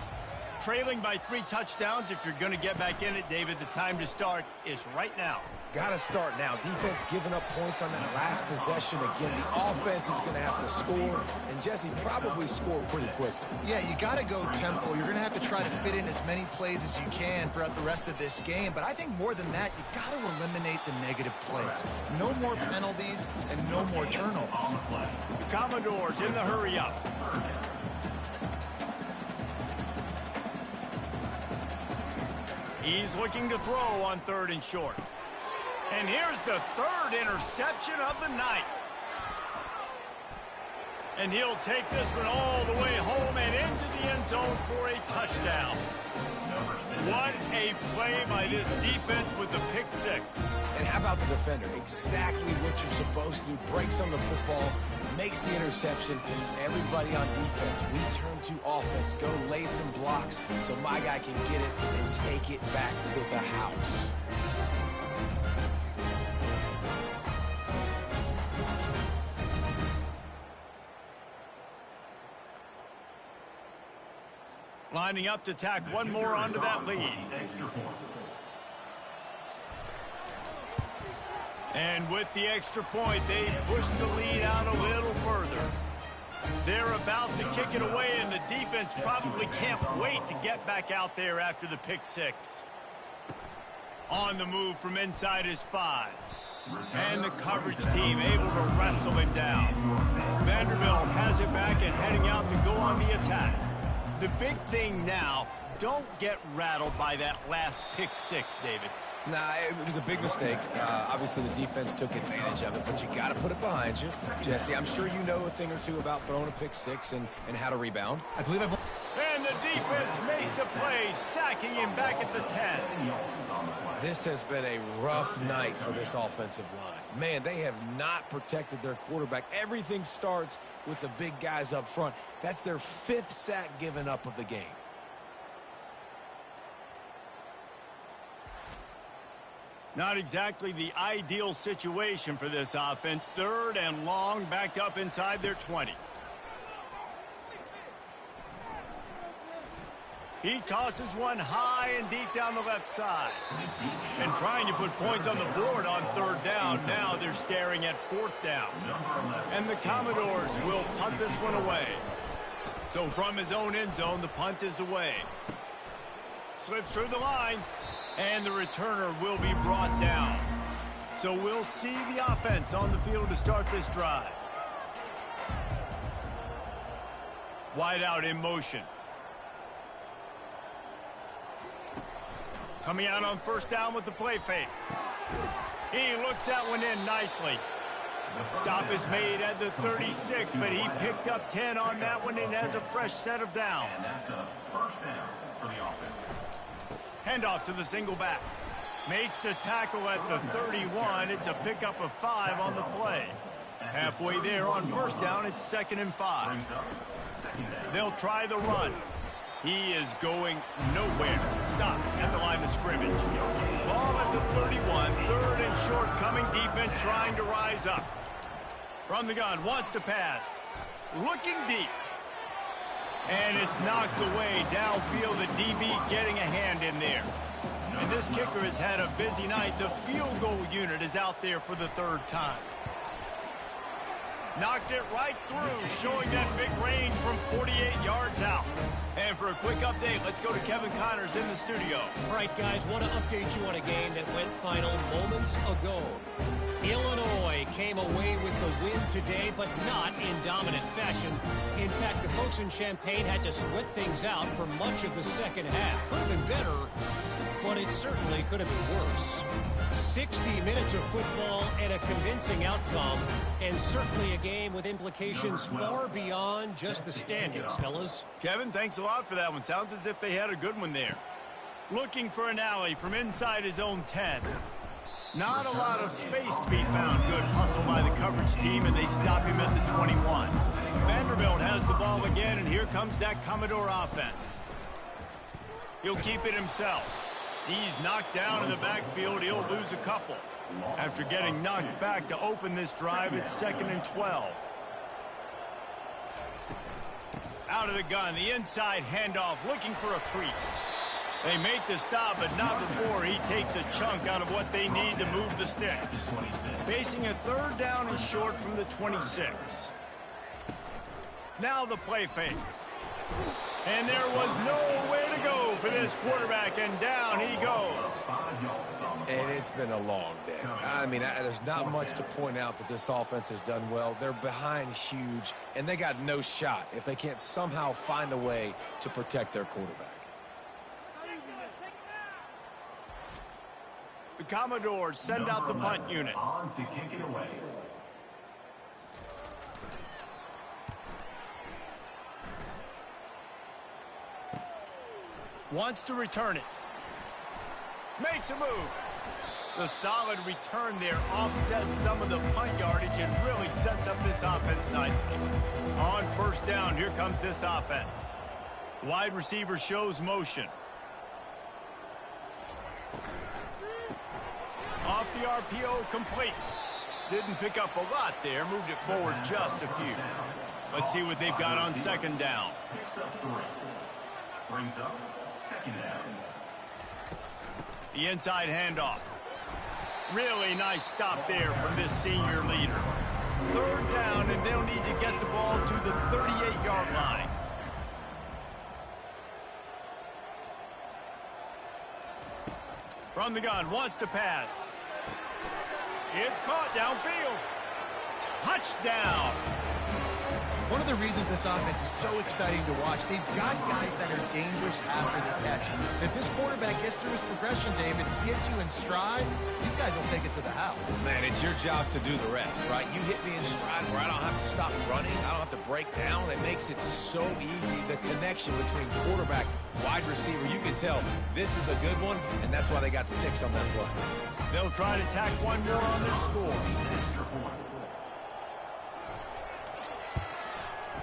Trailing by 3 touchdowns. If you're going to get back in it, David, the time to start is right now. Got to start now. Defense giving up points on that last possession. Again, the offense is going to have to score, and Jesse probably scored pretty quickly. Yeah, you got to go tempo. You're going to have to try to fit in as many plays as you can throughout the rest of this game. But I think more than that, you got to eliminate the negative plays. No more penalties and no more turnovers. The Commodores in the hurry up. He's looking to throw on 3rd and short. And here's the 3rd interception of the night. And he'll take this one all the way home and into the end zone for a touchdown. What a play by this defense with the pick 6. And how about the defender? Exactly what you're supposed to do. Breaks on the football, makes the interception. Everybody on defense, we turn to offense. Go lay some blocks so my guy can get it and take it back to the house. Lining up to tack one more onto that lead. And with the extra point, they push the lead out a little further. They're about to kick it away, and the defense probably can't wait to get back out there after the pick six. On the move from inside his 5. And the coverage team able to wrestle him down. Vanderbilt has it back and heading out to go on the attack. The big thing now, don't get rattled by that last pick six, David. Nah, it was a big mistake. Obviously, the defense took advantage of it, but you got to put it behind you. Jesse, I'm sure you know a thing or two about throwing a pick six and how to rebound. I believe I've... And the defense makes a play, sacking him back at the 10. This has been a rough night for this offensive line. Man, they have not protected their quarterback. Everything starts with the big guys up front. That's their 5th sack given up of the game. Not exactly the ideal situation for this offense. 3rd and long, backed up inside their 20. He tosses one high and deep down the left side. And trying to put points on the board on 3rd down. Now they're staring at 4th down. And the Commodores will punt this one away. So from his own end zone, the punt is away. Slips through the line. And the returner will be brought down. So we'll see the offense on the field to start this drive. Wide out in motion. Coming out on 1st down with the play fake. He looks that one in nicely. Stop is made at the 36, but he picked up 10 on that one and has a fresh set of downs. And that's a 1st down for the offense. Handoff to the single back. Makes the tackle at the 31. It's a pickup of 5 on the play. Halfway there on 1st down, it's 2nd and 5. They'll try the run. He is going nowhere. Stop at the line of scrimmage. Ball at the 31. 3rd and short, coming defense trying to rise up. From the gun, wants to pass. Looking deep. And it's knocked away downfield. The DB getting a hand in there. And this kicker has had a busy night. The field goal unit is out there for the 3rd time. Knocked it right through, showing that big range from 48 yards out. And for a quick update, let's go to Kevin Connors in the studio. All right, guys, want to update you on a game that went final moments ago. Illinois came away with the win today, but not in dominant fashion. In fact, the folks in Champaign had to sweat things out for much of the second half. Could have been better, but it certainly could have been worse. 60 minutes of football and a convincing outcome, and certainly a game with implications far beyond just the standings, fellas. Kevin, thanks a lot for that one. Sounds as if they had a good one there. Looking for an alley from inside his own 10. Not a lot of space to be found. Good hustle by the coverage team, and they stop him at the 21. Vanderbilt has the ball again, and here comes that Commodore offense. He'll keep it himself. He's knocked down in the backfield. He'll lose a couple. After getting knocked back to open this drive, it's 2nd and 12. Out of the gun, the inside handoff, looking for a crease. They make the stop, but not before he takes a chunk out of what they need to move the sticks. Facing a 3rd down and short from the 26. Now the play fake. And there was nowhere to go for this quarterback, and down he goes. And it's been a long day. I mean, there's not much to point out that this offense has done well. They're behind huge, and they got no shot if they can't somehow find a way to protect their quarterback. The Commodores send out the punt unit. On to kick it away. Wants to return it. Makes a move. The solid return there offsets some of the punt yardage and really sets up this offense nicely. On 1st down, here comes this offense. Wide receiver shows motion. Off the RPO, complete. Didn't pick up a lot there, moved it forward just a few. Let's see what they've got on 2nd down. Brings up second down. The inside handoff. Really nice stop there from this senior leader. Third down, and they'll need to get the ball to the 38-yard line. From the gun, wants to pass. It's caught downfield. Touchdown. One of the reasons this offense is so exciting to watch, they've got guys that are dangerous after the catch. If this quarterback gets through his progression, David, gets you in stride, these guys will take it to the house. Man, it's your job to do the rest, right? You hit me in stride where I don't have to stop running. I don't have to break down. It makes it so easy. The connection between quarterback, wide receiver, you can tell this is a good one, and that's why they got 6 on that play. They'll try to tack one more on their score.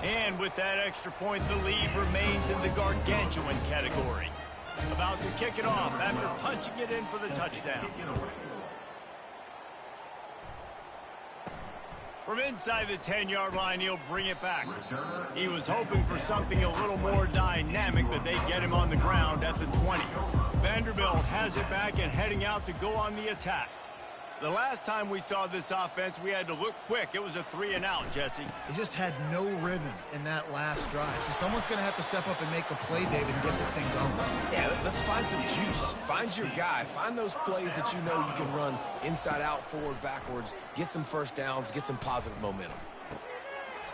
And with that extra point, the lead remains in the gargantuan category. About to kick it off after punching it in for the touchdown. From inside the 10-yard line, he'll bring it back. He was hoping for something a little more dynamic, but they get him on the ground at the 20. Vanderbilt has it back and heading out to go on the attack. The last time we saw this offense, we had to look quick. It was a 3-and-out, Jesse. They just had no rhythm in that last drive. So someone's going to have to step up and make a play, David, and get this thing going. Yeah, let's find some juice. Find your guy. Find those plays that you know you can run inside out, forward, backwards. Get some first downs. Get some positive momentum.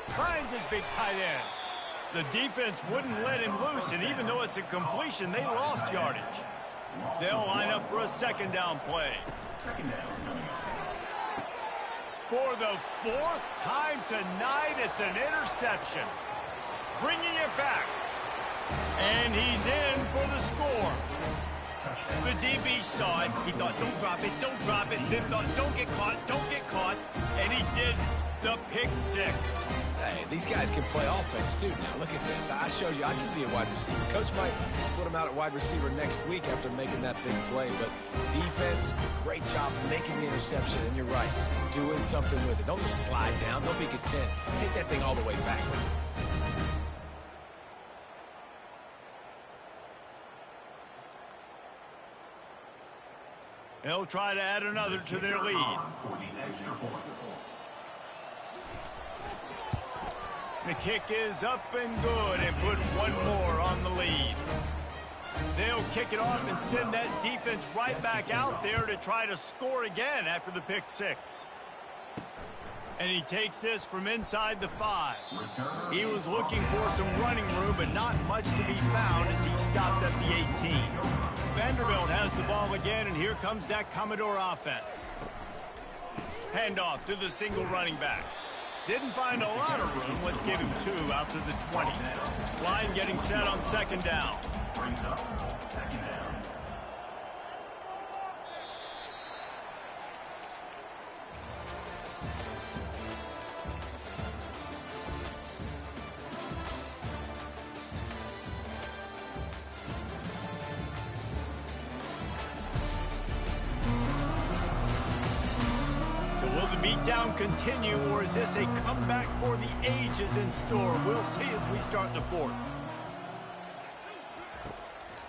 Finds his big tight end. The defense wouldn't let him loose, and even though it's a completion, they lost yardage. They'll line up for a second down play. For the 4th time tonight, it's an interception. Bringing it back. And he's in for the score. The DB saw it. He thought, don't drop it, don't drop it. Then thought, don't get caught, don't get caught. And he did the pick 6. Hey, these guys can play offense, too. Now, look at this. I showed you I can be a wide receiver. Coach might split him out at wide receiver next week after making that big play. But defense, great job making the interception. And you're right, doing something with it. Don't just slide down. Don't be content. Take that thing all the way back. They'll try to add another to their lead. The kick is up and good and put one more on the lead. They'll kick it off and send that defense right back out there to try to score again after the pick 6. And he takes this from inside the 5. He was looking for some running room, but not much to be found as he stopped at the 18. Vanderbilt has the ball again, and here comes that Commodore offense. Handoff to the single running back. Didn't find a lot of room. Let's give him 2 out to the 20. Line getting set on second down. Brings up second down. Will the beatdown continue, or is this a comeback for the ages in store? We'll see as we start the 4th.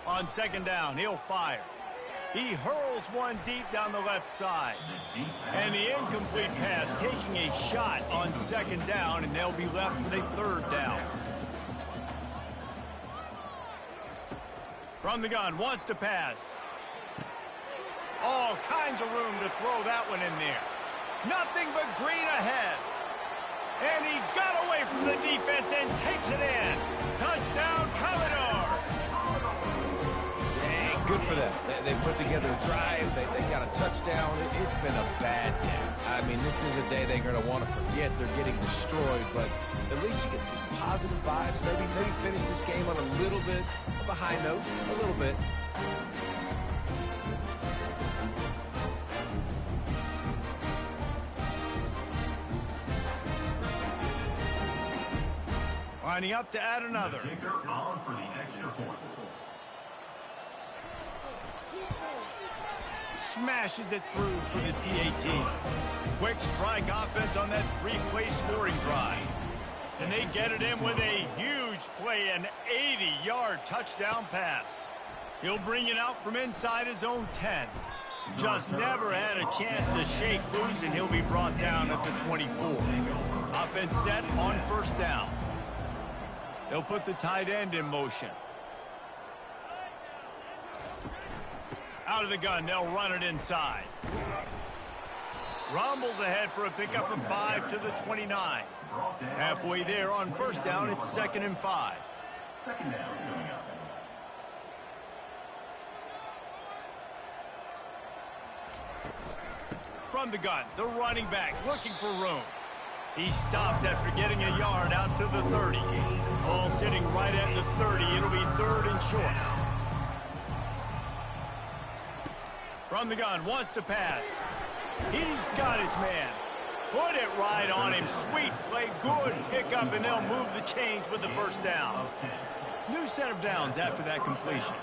On second down, he'll fire. He hurls one deep down the left side. And the incomplete pass taking a shot on second down, and they'll be left with a 3rd down. From the gun, wants to pass. All kinds of room to throw that one in there. Nothing but green ahead. And he got away from the defense and takes it in. Touchdown, Commodores. Hey, good for them. They put together a drive. They got a touchdown. It's been a bad day. I mean, this is a day they're going to want to forget. They're getting destroyed, but at least you get some positive vibes. Maybe finish this game on a little bit of a high note. A little bit. Lining up to add another. Kicker on for the extra point. Smashes it through for the P-18. Quick strike offense on that 3-play scoring drive. And they get it in with a huge huge play, an 80-yard touchdown pass. He'll bring it out from inside his own 10. Just never had a chance to shake loose, and he'll be brought down at the 24. Offense set on first down. They'll put the tight end in motion. Out of the gun, they'll run it inside. Rumbles ahead for a pickup of 5 to the 29. Halfway there on first down, it's 2nd and 5. Second down coming up. From the gun, the running back looking for room. He stopped after getting a yard out to the 30. Ball sitting right at the 30. It'll be 3rd and short. From the gun, wants to pass. He's got his man. Put it right on him. Sweet play, good pickup, and they'll move the chains with the first down. New set of downs after that completion.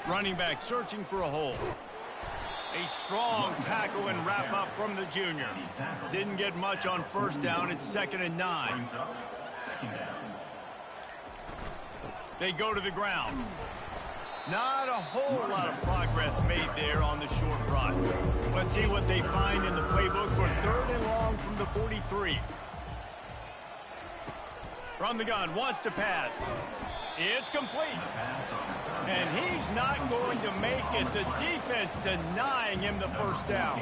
Running back searching for a hole. A strong tackle and wrap up from the junior. Didn't get much on first down. It's 2nd and 9. They go to the ground. Not a whole lot of progress made there on the short run. Let's see what they find in the playbook for 3rd and long from the 43. From the gun, wants to pass. It's complete. And he's not going to make it. The defense denying him the first down.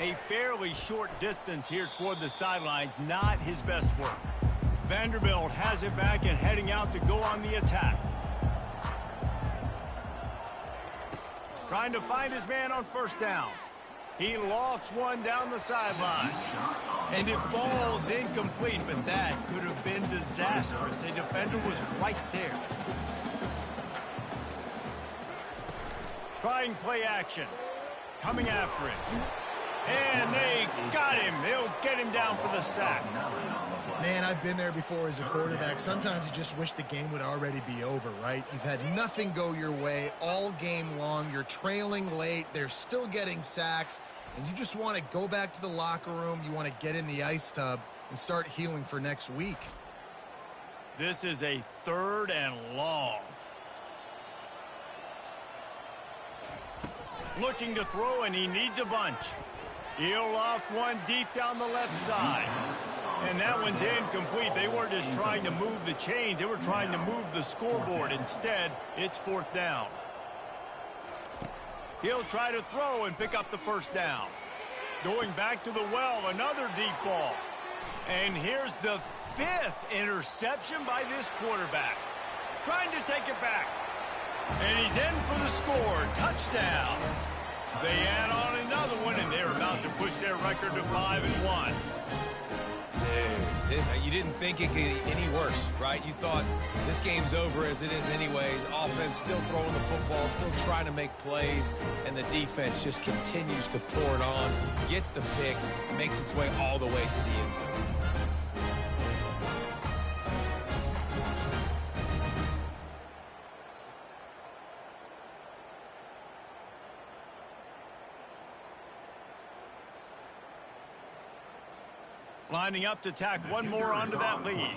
A fairly short distance here toward the sidelines, not his best work. Vanderbilt has it back and heading out to go on the attack. Trying to find his man on first down. He lofts one down the sideline. And it falls incomplete, but that could have been disastrous. A defender was right there. Trying play action. Coming after him. And they got him. They'll get him down for the sack. Man, I've been there before as a quarterback. Sometimes you just wish the game would already be over, right? You've had nothing go your way all game long. You're trailing late. They're still getting sacks. And you just want to go back to the locker room. You want to get in the ice tub and start healing for next week. This is a 3rd and long. Looking to throw, and he needs a bunch. He'll loft one deep down the left side. And that one's incomplete. They weren't just trying to move the chains. They were trying to move the scoreboard. Instead, it's 4th down. He'll try to throw and pick up the first down. Going back to the well, another deep ball. And here's the 5th interception by this quarterback. Trying to take it back. And he's in for the score. Touchdown. They add on another one, and they're about to push their record to 5-1. Dude, you didn't think it could get any worse, right? You thought this game's over as it is anyways. Offense still throwing the football, still trying to make plays, and the defense just continues to pour it on, gets the pick, makes its way all the way to the end zone. Lining up to tack one more onto that lead.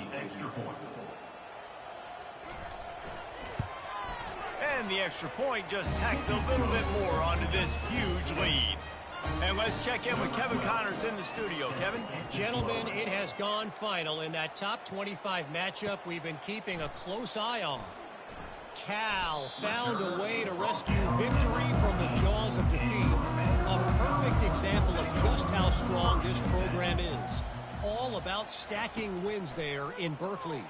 And the extra point just tacks a little bit more onto this huge lead. And let's check in with Kevin Connors in the studio. Kevin? Gentlemen, it has gone final in that top 25 matchup we've been keeping a close eye on. Cal found a way to rescue victory from the jaws of defeat. A perfect example of just how strong this program is. All about stacking wins there in Berkeley.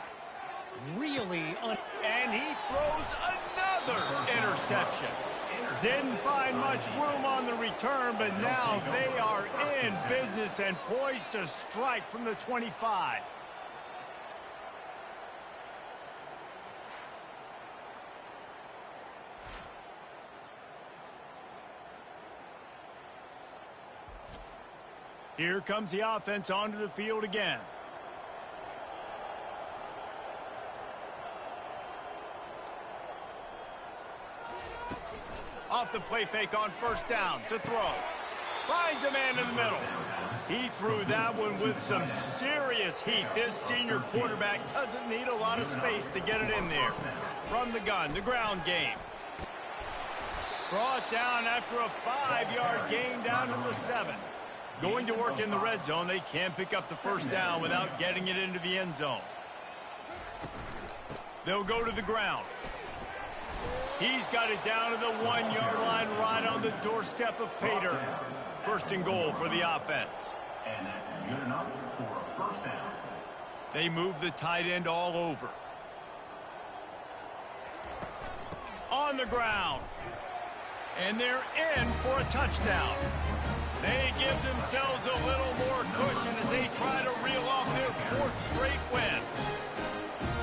Really and he throws another interception. Didn't find much room on the return, but now they are in business and poised to strike from the 25. Here comes the offense onto the field again. Off the play fake on first down to throw. Finds a man in the middle. He threw that one with some serious heat. This senior quarterback doesn't need a lot of space to get it in there. From the gun, the ground game. Brought down after a 5-yard gain down to the 7. Going to work in the red zone. They can't pick up the first down without getting it into the end zone. They'll go to the ground. He's got it down to the 1-yard line right on the doorstep of pay dirt. First and goal for the offense. And that's good enough for a first down. They move the tight end all over. On the ground. And they're in for a touchdown. They give themselves a little more cushion as they try to reel off their 4th straight win.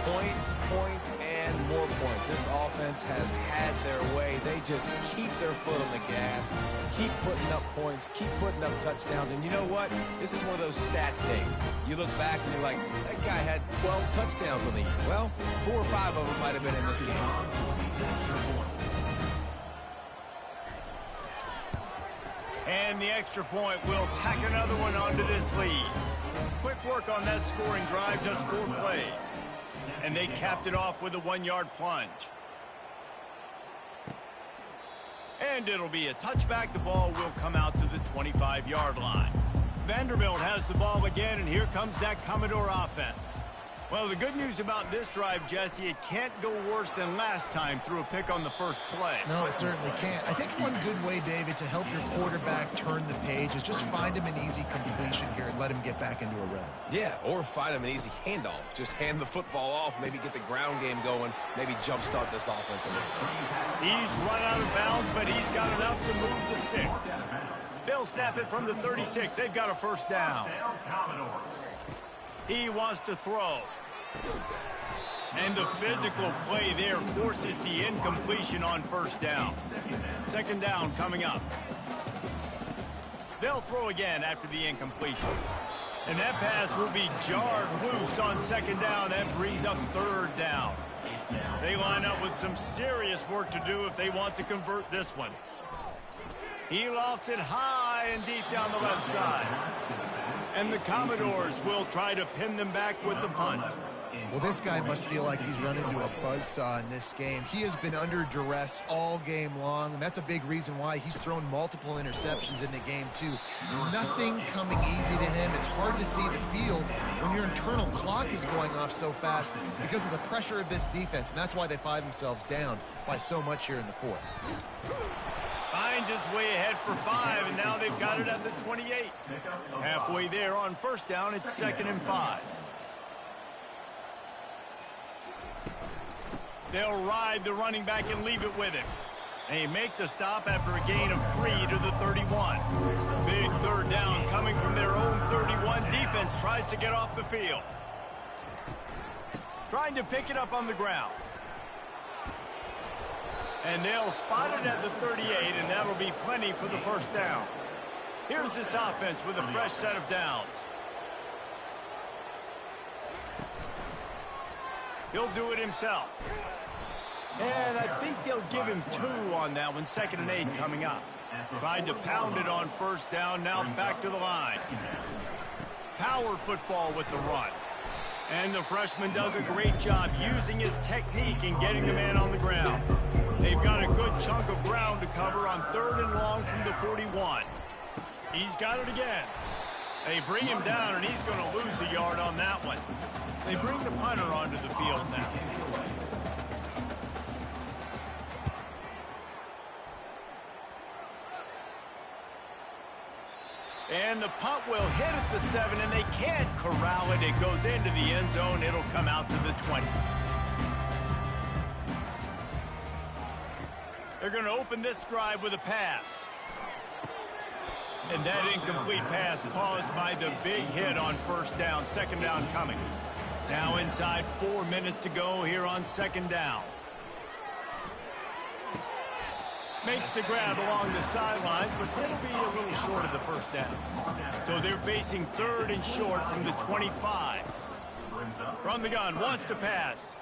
Points, points, and more points. This offense has had their way. They just keep their foot on the gas, keep putting up points, keep putting up touchdowns. And you know what? This is one of those stats days. You look back and you're like, that guy had 12 touchdowns on the year. Well, 4 or 5 of them might have been in this game. And the extra point will tack another one onto this lead. Quick work on that scoring drive, just 4 plays. And they capped it off with a 1-yard plunge. And it'll be a touchback. The ball will come out to the 25-yard line. Vanderbilt has the ball again, and here comes that Commodore offense. Well, the good news about this drive, Jesse, it can't go worse than last time through a pick on the first play. No, it certainly can't. I think one good way, David, to help your quarterback turn the page is just find him an easy completion here and let him get back into a rhythm. Yeah, or find him an easy handoff. Just hand the football off, maybe get the ground game going, maybe jumpstart this offense a little bit. He's run out of bounds, but he's got enough to move the sticks. They'll snap it from the 36. They've got a first down. He wants to throw. And the physical play there forces the incompletion on first down. Second down coming up. They'll throw again after the incompletion. And that pass will be jarred loose on second down. That brings up third down. They line up with some serious work to do if they want to convert this one. He lofts it high and deep down the left side. And the Commodores will try to pin them back with the punt. Well, this guy must feel like he's run into a buzzsaw in this game. He has been under duress all game long, and that's a big reason why he's thrown multiple interceptions in the game, too. Nothing coming easy to him. It's hard to see the field when your internal clock is going off so fast because of the pressure of this defense, and that's why they find themselves down by so much here in the 4th. Finds his way ahead for 5, and now they've got it at the 28. Halfway there on first down, it's 2nd and 5. They'll ride the running back and leave it with him. They make the stop after a gain of 3 to the 31. Big third down coming from their own 31. Defense tries to get off the field. Trying to pick it up on the ground. And they'll spot it at the 38, and that'll be plenty for the first down. Here's this offense with a fresh set of downs. He'll do it himself. And I think they'll give him 2 on that one. 2nd and 8 coming up. Tried to pound it on first down, now back to the line. Power football with the run. And the freshman does a great job using his technique and getting the man on the ground. They've got a good chunk of ground to cover on 3rd and long from the 41. He's got it again. They bring him down, and he's going to lose a yard on that one. They bring the punter onto the field now. And the punt will hit at the 7, and they can't corral it. It goes into the end zone. It'll come out to the 20. They're going to open this drive with a pass. And that incomplete pass caused by the big hit on first down. 2nd down coming. Now inside 4 minutes to go here on 2nd down. Makes the grab along the sidelines, but it'll be a little short of the first down. So they're facing 3rd and short from the 25. From the gun, wants to pass.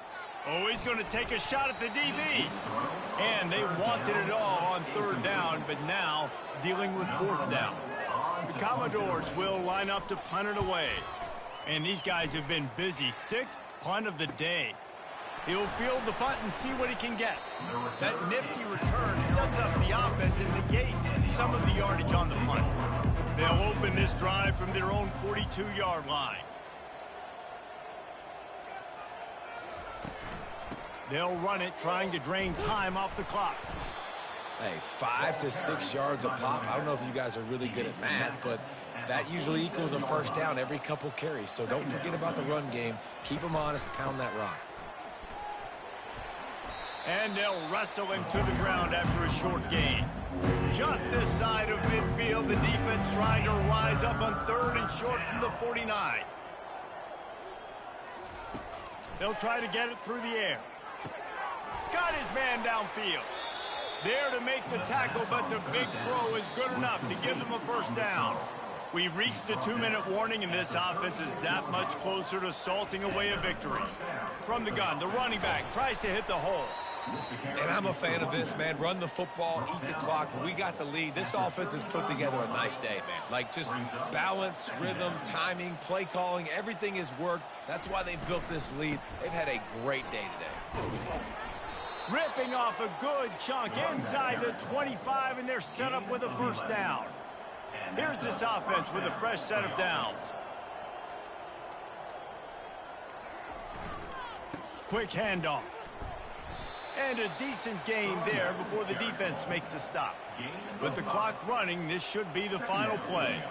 Oh, he's going to take a shot at the DB. And they wanted it all on 3rd down, but now dealing with 4th down. The Commodores will line up to punt it away. And these guys have been busy. 6th punt of the day. He'll field the punt and see what he can get. That nifty return sets up the offense and negates some of the yardage on the punt. They'll open this drive from their own 42-yard line. They'll run it, trying to drain time off the clock. Hey, 5 to 6 yards a pop. I don't know if you guys are really good at math, but that usually equals a first down every couple carries. So don't forget about the run game. Keep them honest, pound that rock. And they'll wrestle him to the ground after a short gain. Just this side of midfield, the defense trying to rise up on 3rd and short from the 49. They'll try to get it through the air. Got his man downfield. There to make the tackle, but the big throw is good enough to give them a first down. We've reached the 2-minute warning, and this offense is that much closer to salting away a victory. From the gun, the running back tries to hit the hole. And I'm a fan of this, man. Run the football, eat the clock. We got the lead. This offense has put together a nice day, man. Like, just balance, rhythm, timing, play calling, everything has worked. That's why they've built this lead. They've had a great day today. Ripping off a good chunk inside the 25, and they're set up with a first down. Here's this offense with a fresh set of downs. Quick handoff. And a decent gain there before the defense makes the stop. With the clock running, this should be the final play.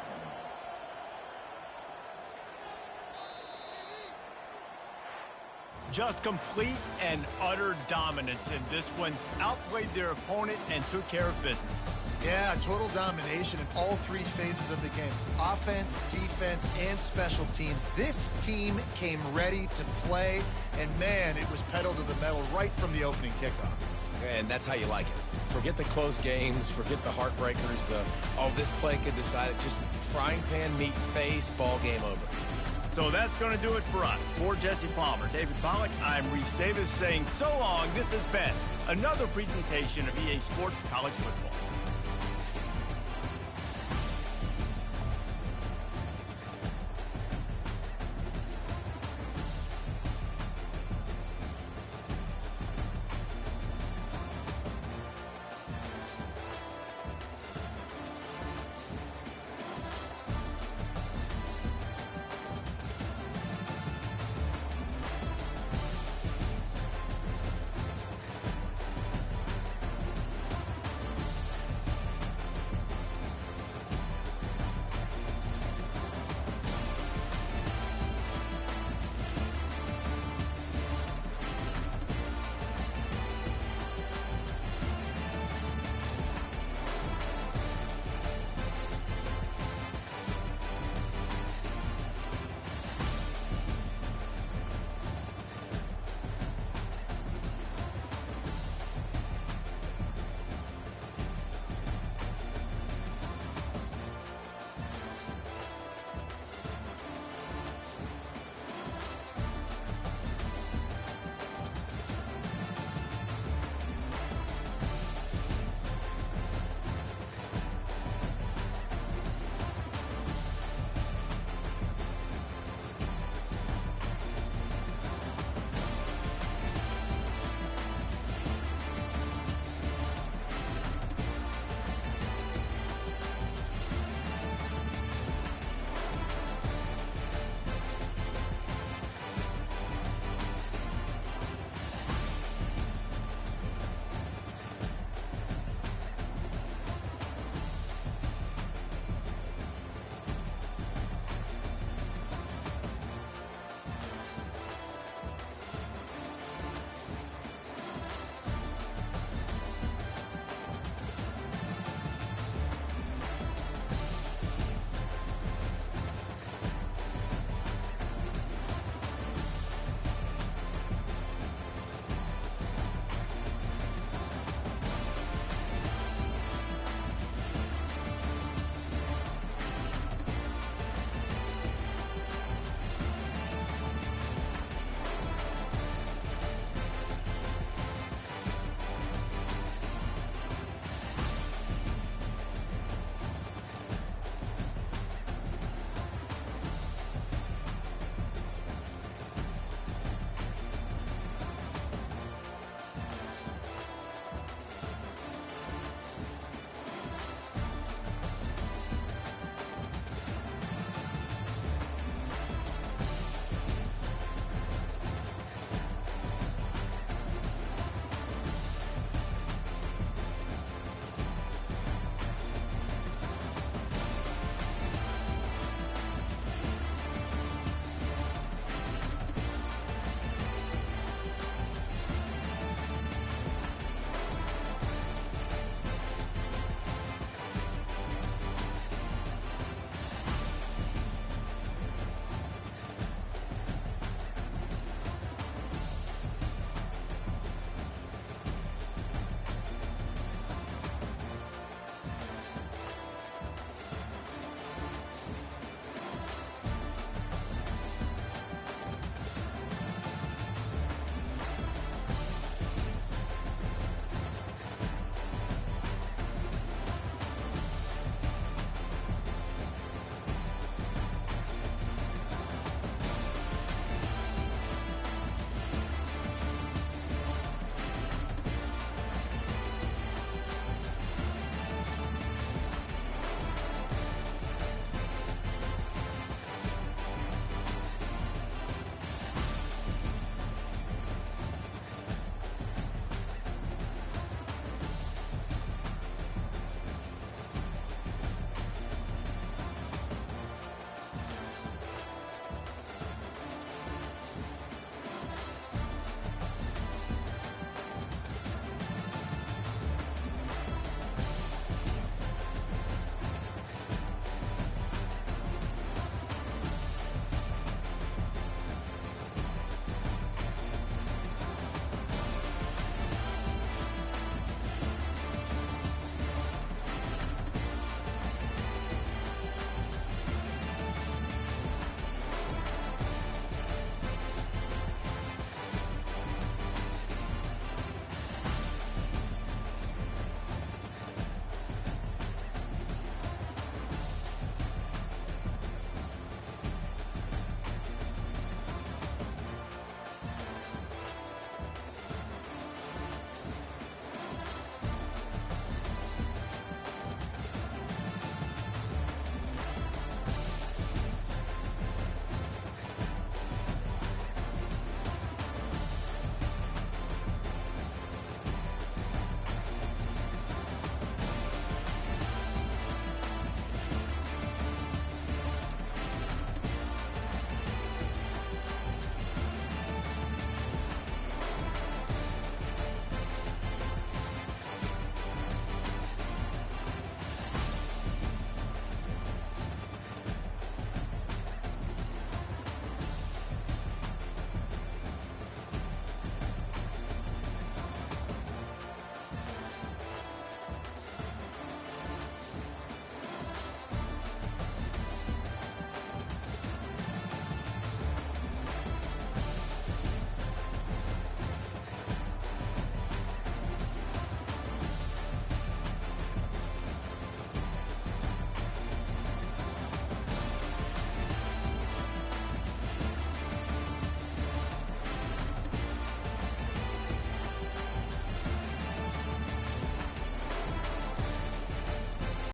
Just complete and utter dominance in this one. Outplayed their opponent and took care of business. Yeah, total domination in all 3 phases of the game. Offense, defense, and special teams. This team came ready to play, and man, it was pedal to the metal right from the opening kickoff. And that's how you like it. Forget the close games, forget the heartbreakers, this play could decide it. Just frying pan meet face, ball game over. So that's going to do it for us. For Jesse Palmer, David Pollack, I'm Reese Davis saying so long. This has been another presentation of EA Sports College Football.